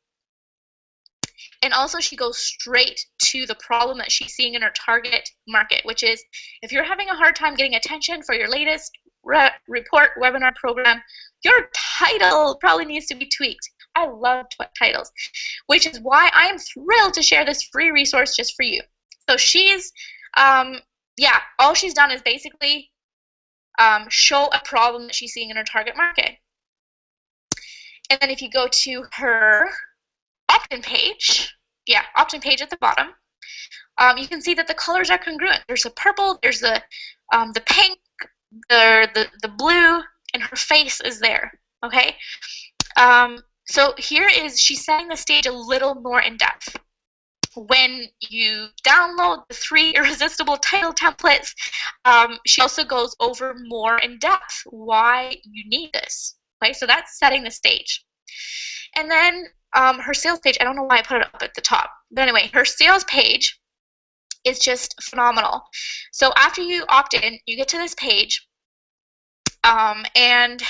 and also she goes straight to the problem that she's seeing in her target market, which is if you're having a hard time getting attention for your latest report, webinar, program, your title probably needs to be tweaked. I love titles, which is why I am thrilled to share this free resource just for you. So she's, yeah, all she's done is basically show a problem that she's seeing in her target market. And then if you go to her opt-in page, yeah, opt-in page at the bottom, you can see that the colors are congruent. There's the purple, there's the pink, the blue, and her face is there, okay? So here is, she's setting the stage a little more in depth. When you download the 3 irresistible title templates, she also goes over more in depth why you need this, okay? So that's setting the stage. And then her sales page, I don't know why I put it up at the top, but anyway, her sales page is just phenomenal. So after you opt in, you get to this page, and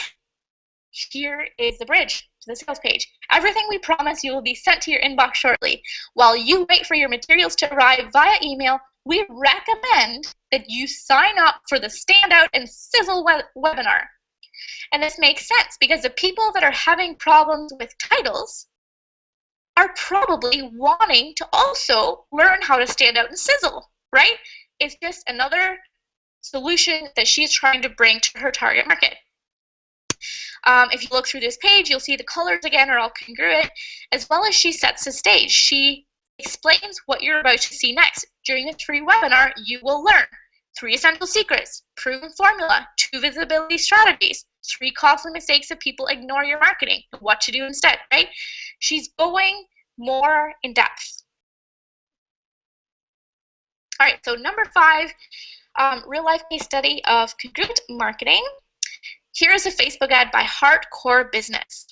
here is the bridge to the sales page. Everything we promise you will be sent to your inbox shortly. While you wait for your materials to arrive via email, we recommend that you sign up for the Standout and Sizzle webinar. And this makes sense because the people that are having problems with titles are probably wanting to also learn how to stand out and sizzle, right? It's just another solution that she's trying to bring to her target market. If you look through this page, you'll see the colors again are all congruent, as well as she sets the stage. She explains what you're about to see next. During this free webinar, you will learn 3 essential secrets, proven formula, 2 visibility strategies, 3 costly mistakes that people ignore your marketing, what to do instead, right? She's going more in depth. All right, so number 5, real life case study of congruent marketing. Here is a Facebook ad by Hardcore Business.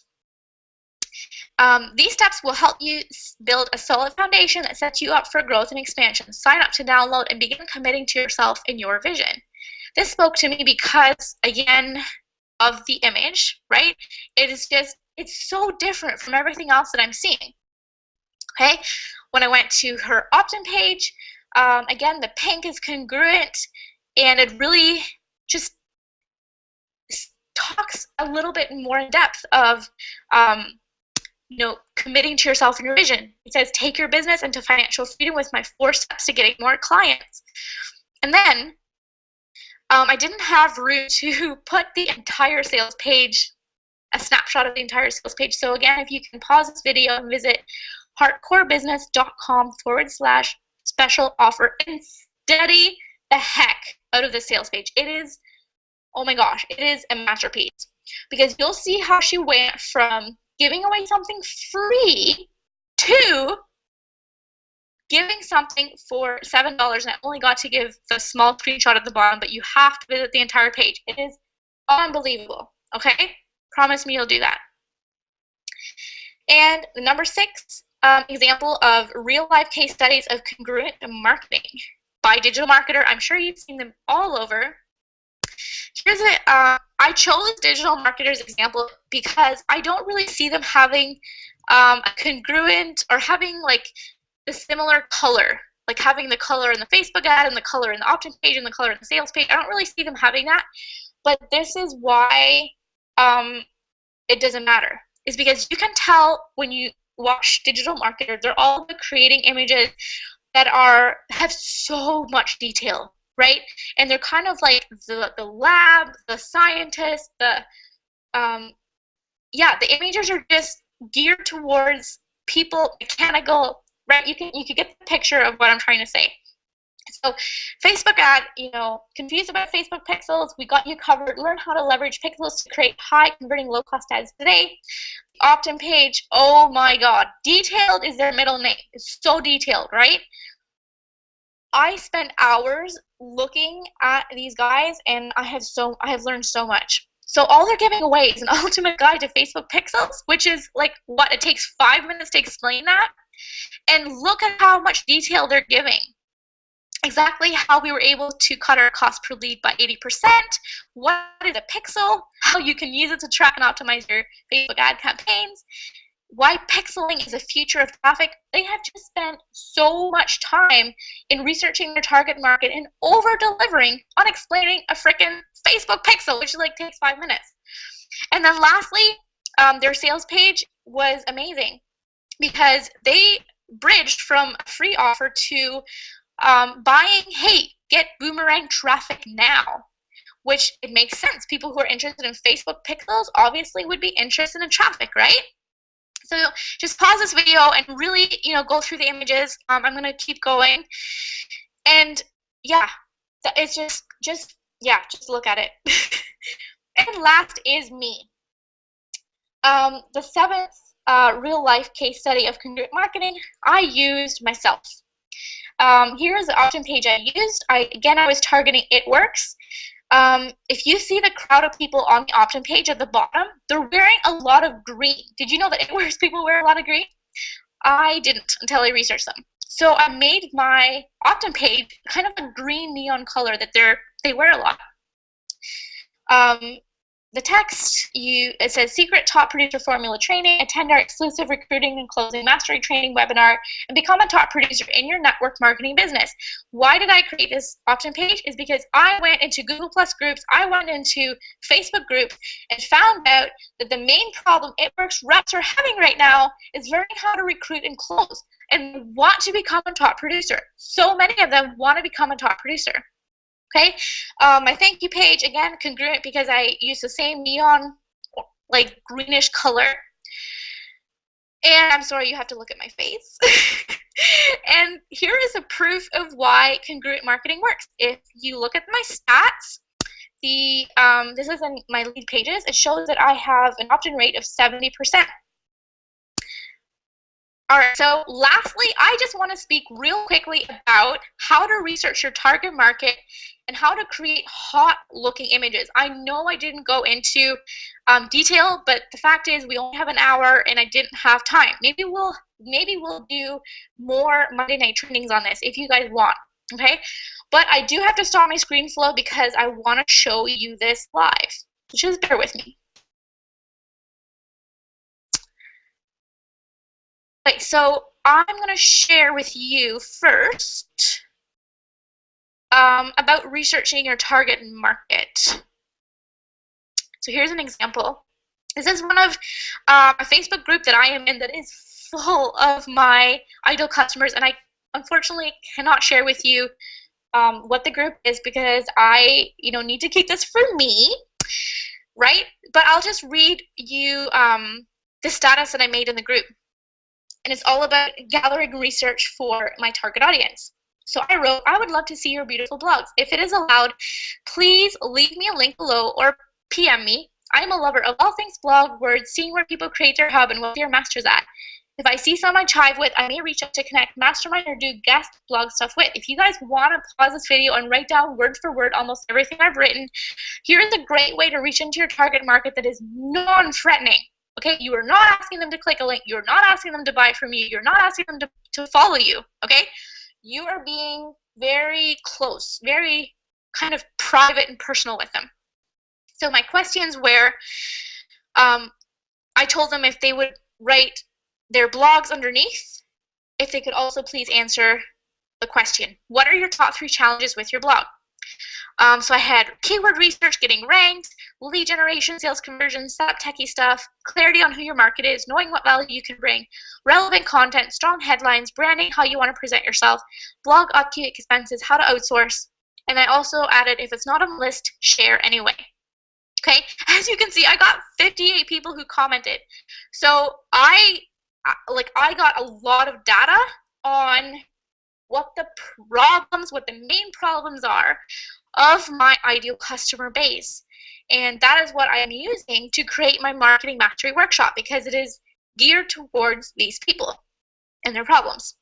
These steps will help you build a solid foundation that sets you up for growth and expansion. Sign up to download and begin committing to yourself and your vision. This spoke to me because, again, of the image, right? It is just, it's so different from everything else that I'm seeing. Okay, when I went to her opt-in page, again, the pink is congruent, and it really just talks a little bit more in depth of you know, committing to yourself and your vision. It says, take your business into financial freedom with my 4 steps to getting more clients. And then I didn't have room to put the entire sales page, a snapshot of the entire sales page. So again, if you can pause this video and visit hardcorebusiness.com/special offer and study the heck out of the sales page. It is, oh my gosh, it is a masterpiece, because you'll see how she went from giving away something free to giving something for $7, and I only got to give the small screenshot at the bottom, but you have to visit the entire page. It is unbelievable, okay? Promise me you'll do that. And the number 6 example of real life case studies of congruent marketing by digital marketer. I'm sure you've seen them all over. Here's I chose digital marketers example because I don't really see them having a congruent or having like the similar color, like having the color in the Facebook ad and the color in the opt-in page and the color in the sales page. I don't really see them having that, but this is why it doesn't matter. Is because you can tell when you watch digital marketers, they're all creating images that have so much detail, right? And they're kind of like the lab, the scientist, the images are just geared towards people, mechanical, right? You can get the picture of what I'm trying to say. So Facebook ad, you know, confused about Facebook pixels, we got you covered. Learn how to leverage pixels to create high converting low cost ads today. The opt-in page, oh my God, detailed is their middle name. It's so detailed, right? I spent hours looking at these guys, and I have learned so much. So all they're giving away is an ultimate guide to Facebook pixels, which is like what, it takes 5 minutes to explain that. And look at how much detail they're giving. exactly how we were able to cut our cost per lead by 80%, what is a pixel, how you can use it to track and optimize your Facebook ad campaigns, why pixeling is a future of traffic. They have just spent so much time in researching their target market and over-delivering on explaining a freaking Facebook pixel, which like takes 5 minutes. And then lastly, their sales page was amazing because they bridged from a free offer to buying, hey, get boomerang traffic now, which it makes sense. People who are interested in Facebook pixels obviously would be interested in traffic, right? So just pause this video and really, go through the images. I'm going to keep going. And yeah, it's just look at it. And last is me. The seventh real life case study of congruent marketing I used myself. Here is the opt-in page I used. I was targeting It Works. If you see the crowd of people on the opt-in page at the bottom, they're wearing a lot of green. Did you know that It Works people wear a lot of green? I didn't until I researched them. So I made my opt-in page kind of a green neon color that they wear a lot. The text, it says, secret top producer formula training, attend our exclusive recruiting and closing mastery training webinar, and become a top producer in your network marketing business. Why did I create this opt-in page? Is because I went into Google Plus groups, I went into Facebook groups, and found out that the main problem It Works reps are having right now is learning how to recruit and close and want to become a top producer. So many of them want to become a top producer. Okay, my thank you page, again, congruent because I use the same neon, like greenish color. And I'm sorry, you have to look at my face. And here is a proof of why congruent marketing works. If you look at my stats, this is in my lead pages, it shows that I have an opt-in rate of 70%. All right, so lastly, I just want to speak real quickly about how to research your target market and how to create hot-looking images. I know I didn't go into detail, but the fact is we only have an hour and I didn't have time. Maybe we'll do more Monday night trainings on this if you guys want, okay? But I do have to stop my screen flow because I want to show you this live. So just bear with me. Right, so I'm going to share with you first about researching your target market. So here's an example. This is one of a Facebook group that I am in that is full of my ideal customers, and I unfortunately cannot share with you what the group is because I need to keep this for me, right? But I'll just read you the status that I made in the group. And it's all about gathering research for my target audience. So I wrote, I would love to see your beautiful blogs. If it is allowed, please leave me a link below or PM me. I'm a lover of all things blog, words, seeing where people create their hub and what they're masters at. If I see some I chive with, I may reach out to connect, mastermind, or do guest blog stuff with. If you guys want to pause this video and write down word for word almost everything I've written, here is a great way to reach into your target market that is non-threatening. Okay, you are not asking them to click a link. You're not asking them to buy from you. You're not asking them to follow you, okay? You are being very close, very kind of private and personal with them. So my questions were, I told them if they would write their blogs underneath, if they could also please answer the question, what are your top 3 challenges with your blog? So I had keyword research, getting ranked, lead generation, sales conversion, setup techie stuff, clarity on who your market is, knowing what value you can bring, relevant content, strong headlines, branding, how you want to present yourself, blog upkeep expenses, how to outsource, and I also added, if it's not on the list, share anyway. Okay, as you can see, I got 58 people who commented. So I got a lot of data on what the main problems are of my ideal customer base. And that is what I am using to create my marketing mastery workshop because it is geared towards these people and their problems.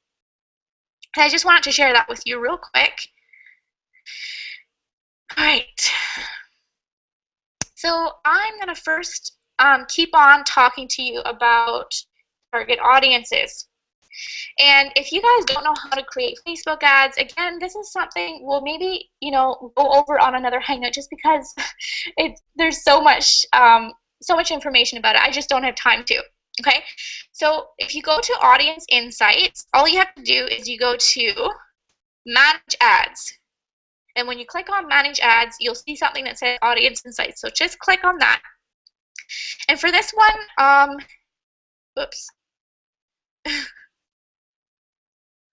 And I just wanted to share that with you real quick. All right. So I'm going to first keep on talking to you about target audiences. And if you guys don't know how to create Facebook ads, again, this is something we'll maybe, go over on another Hangout, just because there's so much information about it. I just don't have time to. Okay, so if you go to Audience Insights, all you have to do is you go to Manage Ads. And when you click on Manage Ads, you'll see something that says Audience Insights. So just click on that. And for this one, whoops.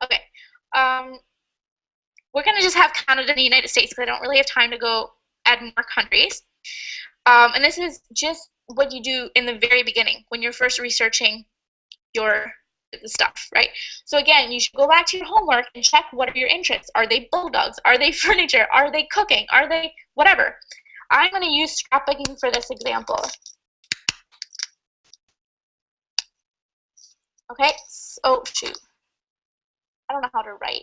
Okay. We're going to just have Canada and the United States because I don't really have time to go add more countries. And this is just what you do in the very beginning when you're first researching the stuff, right? So again, you should go back to your homework and check what are your interests. Are they bulldogs? Are they furniture? Are they cooking? Are they whatever? I'm going to use scrapbooking for this example. Okay, oh shoot. I don't know how to write.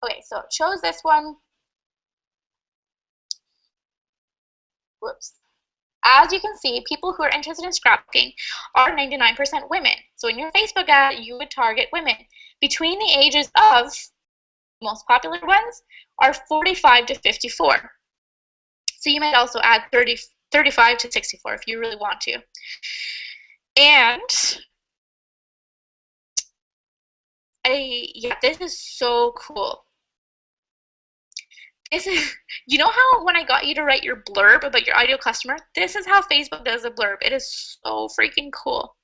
Okay, so it chose this one. Whoops. As you can see, people who are interested in scrapbooking are 99% women. So in your Facebook ad, you would target women. Between the ages of, the most popular ones, are 45 to 54. So you might also add 35 to 64 if you really want to. And yeah, this is so cool. This is, you know how when I got you to write your blurb about your ideal customer? This is how Facebook does a blurb. It is so freaking cool.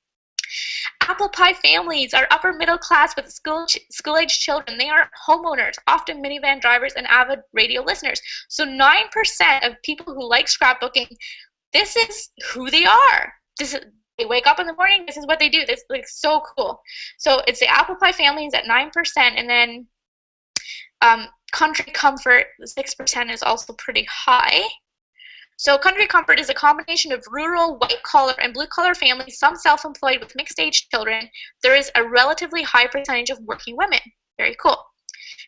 Apple pie families are upper middle class with school-age children. They are homeowners, often minivan drivers and avid radio listeners. So 9% of people who like scrapbooking, this is who they are. They wake up in the morning, this is what they do. This is like so cool. So it's the apple pie families at 9%, and then country comfort, 6%, is also pretty high. So country comfort is a combination of rural, white-collar, and blue-collar families, some self-employed with mixed-age children. There is a relatively high percentage of working women. Very cool.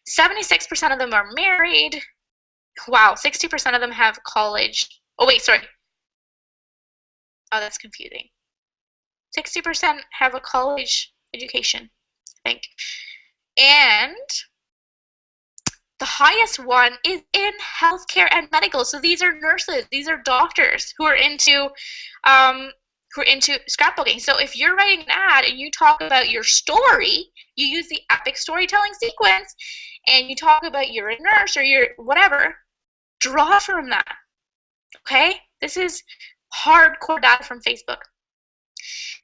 76% of them are married. Wow, 60% of them have college. Oh, wait, sorry. Oh, that's confusing. 60% have a college education, I think. And the highest one is in healthcare and medical. So these are nurses, these are doctors who are into scrapbooking. So if you're writing an ad and you talk about your story, you use the epic storytelling sequence, and you talk about you're a nurse or you're whatever, draw from that. Okay? This is hardcore data from Facebook.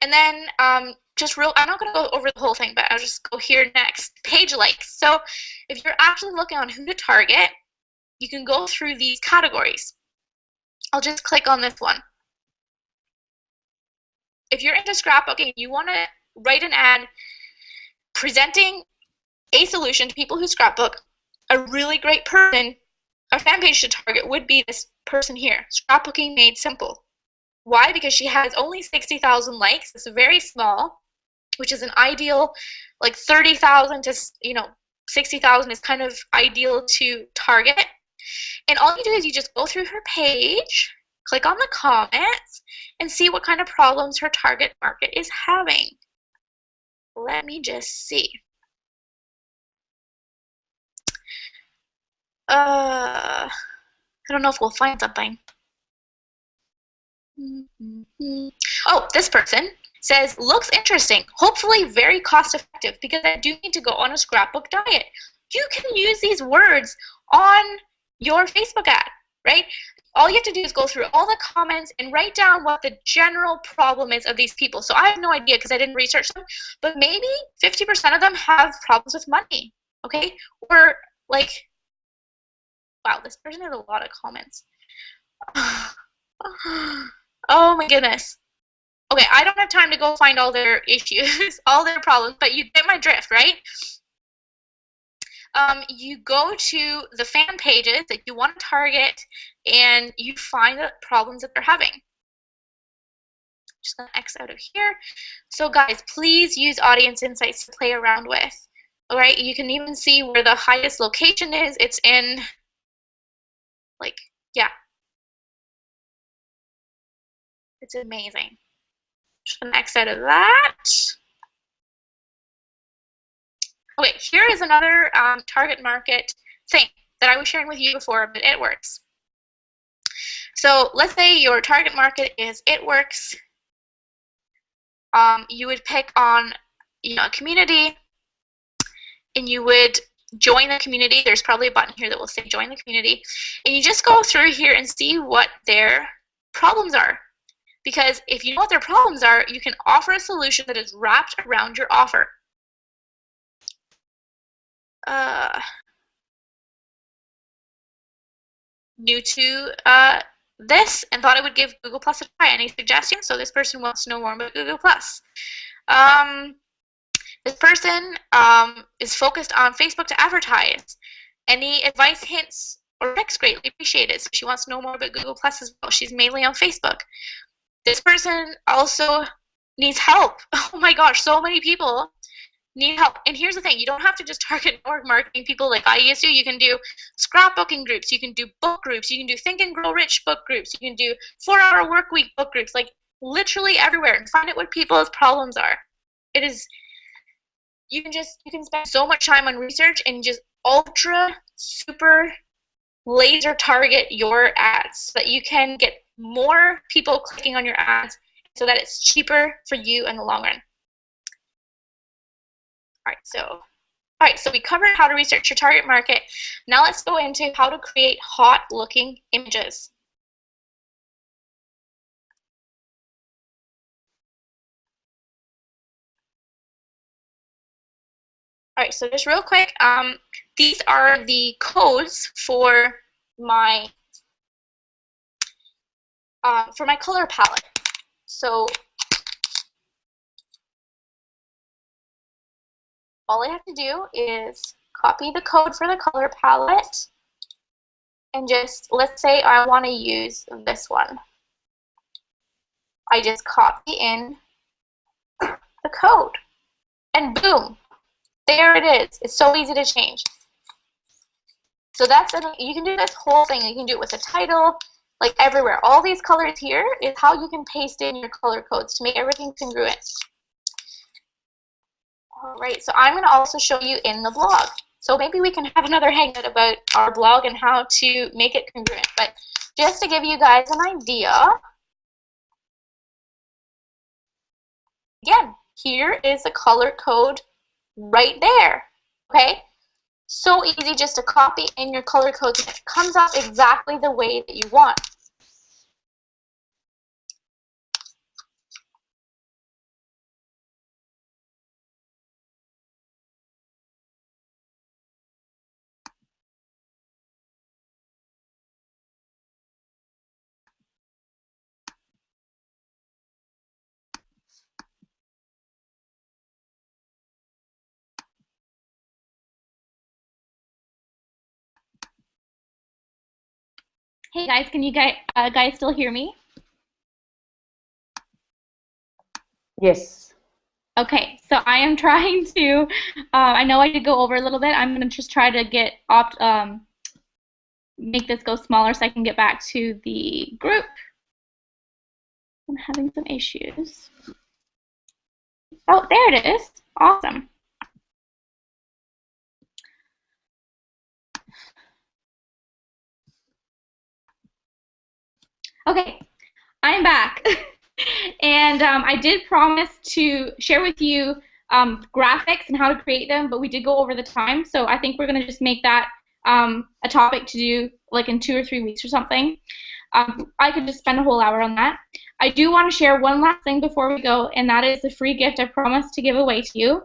And then I'm not going to go over the whole thing, but I'll just go here next. Page likes. So if you're actually looking on who to target, you can go through these categories. I'll just click on this one. If you're into scrapbooking, you want to write an ad presenting a solution to people who scrapbook, a really great person, a fan page to target would be this person here, Scrapbooking Made Simple. Why? Because she has only 60,000 likes. It's very small, which is an ideal, like 30,000 to 60,000 is kind of ideal to target. And all you do is you just go through her page, click on the comments, and see what kind of problems her target market is having. Let me just see. I don't know if we'll find something. Oh, this person says, looks interesting, hopefully very cost effective because I do need to go on a scrapbook diet. You can use these words on your Facebook ad, right? All you have to do is go through all the comments and write down what the general problem is of these people. So I have no idea because I didn't research them, but maybe 50% of them have problems with money, okay? Or like, wow, this person has a lot of comments. Oh my goodness. Okay, I don't have time to go find all their issues, all their problems, but you get my drift, right? You go to the fan pages that you want to target, and you find the problems that they're having. Just gonna X out of here. So guys, please use Audience Insights to play around with. All right, you can even see where the highest location is. It's in, like, yeah. It's amazing. Just gonna X out of that. Okay, here is another target market thing that I was sharing with you before, but it works. So let's say your target market is it works. You would pick on a community, and you would join the community. There's probably a button here that will say join the community, and you just go through here and see what their problems are. Because if you know what their problems are, you can offer a solution that is wrapped around your offer. New to this and thought I would give Google Plus a try. Any suggestions? So this person wants to know more about Google Plus. This person is focused on Facebook to advertise. Any advice, hints, or tricks greatly appreciated. So she wants to know more about Google Plus as well. She's mainly on Facebook. This person also needs help. Oh my gosh, so many people need help. And here's the thing, you don't have to just target network marketing people like I used to. You can do scrapbooking groups, you can do book groups, you can do Think and Grow Rich book groups, you can do 4-hour work week book groups, like literally everywhere, and find out what people's problems are. It is, you can spend so much time on research and just ultra super laser target your ads so that you can get more people clicking on your ads so that it's cheaper for you in the long run. All right, so we covered how to research your target market. Now let's go into how to create hot looking images. All right, so just real quick, these are the codes for my color palette. So all I have to do is copy the code for the color palette and just, let's say I want to use this one. I just copy in the code and boom, there it is. It's so easy to change. So that's it. You can do this whole thing. You can do it with a title, like everywhere. All these colors here is how you can paste in your color codes to make everything congruent. All right, so I'm going to also show you in the blog. So maybe we can have another hangout about our blog and how to make it congruent. But just to give you guys an idea, again, here is the color code right there, okay? So easy just to copy in your color codes and it comes out exactly the way that you want. Hey guys, can you guys still hear me? Yes. Okay, so I am trying to, I know I did go over a little bit. I'm going to just try to get make this go smaller so I can get back to the group. I'm having some issues. Oh, there it is. Awesome. Okay, I'm back. And I did promise to share with you graphics and how to create them, but we did go over the time, so I think we're going to just make that a topic to do like in 2 or 3 weeks or something. I could just spend a whole hour on that. I do want to share one last thing before we go, and that is the free gift I promised to give away to you.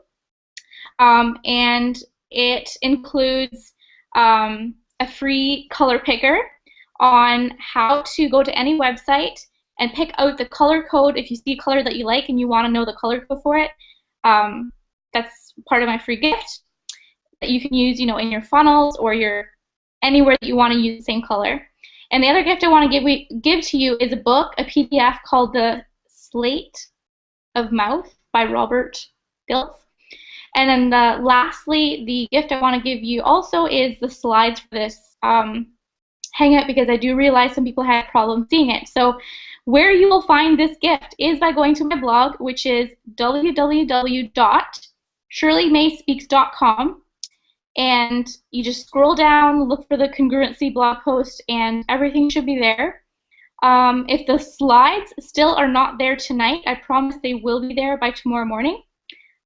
And it includes a free color picker on how to go to any website and pick out the color code. If you see a color that you like and you want to know the color code for it, that's part of my free gift that you can use, you know, in your funnels or anywhere that you want to use the same color. And the other gift I want to give to you is a book, a PDF called The Slate of Mouth by Robert Dilts. And then lastly, the gift I want to give you also is the slides for this hangout, because I do realize some people had problems seeing it. So where you will find this gift is by going to my blog, which is www.charlotte, shirleymayspeaks.com, and you just scroll down, look for the Congruency blog post, and everything should be there. If the slides still are not there tonight, I promise they will be there by tomorrow morning.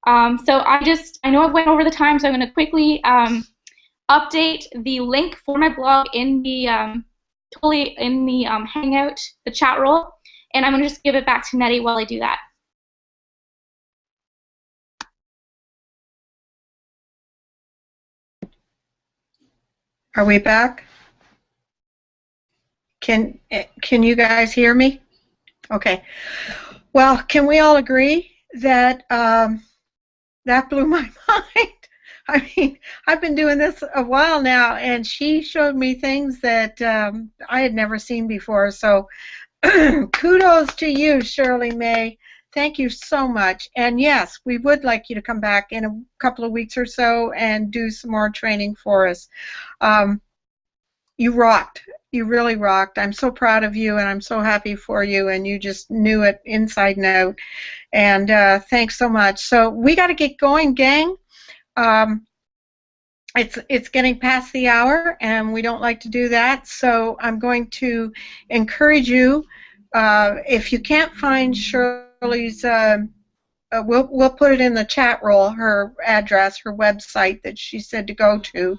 So I know I went over the time, so I'm going to quickly update the link for my blog in the Hangout, the chat roll, and I'm going to just give it back to Nettie while I do that. Are we back? Can you guys hear me? Okay. Well, can we all agree that that blew my mind? I mean, I've been doing this a while now, and she showed me things that I had never seen before. So kudos to you, Shirley May. Thank you so much. And yes, we would like you to come back in a couple of weeks or so and do some more training for us. You rocked. You really rocked. I'm so proud of you, and I'm so happy for you, and you just knew it inside and out. And thanks so much. So we got to get going, gang. It's getting past the hour, and we don't like to do that. So I'm going to encourage you, if you can't find Shirley's, we'll put it in the chat roll, her address, her website that she said to go to,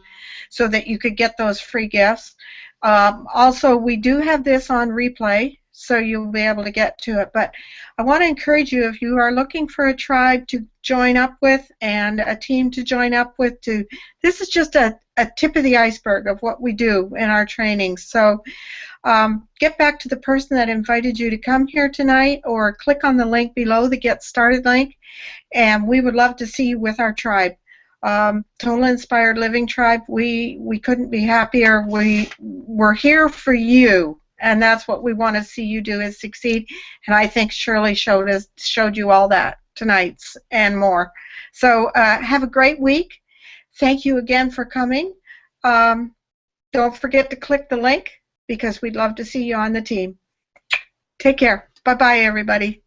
so that you could get those free gifts. Also, we do have this on replay, so you'll be able to get to it. But I want to encourage you, if you are looking for a tribe to join up with and a team to join up with, this is just a tip of the iceberg of what we do in our training. So get back to the person that invited you to come here tonight, or click on the link below, the Get Started link, and we would love to see you with our tribe. Total Inspired Living Tribe, we couldn't be happier. We're here for you, and that's what we want to see you do, is succeed. And I think Shirley showed you all that tonight and more. So have a great week. Thank you again for coming. Don't forget to click the link, because we'd love to see you on the team. Take care. Bye-bye, everybody.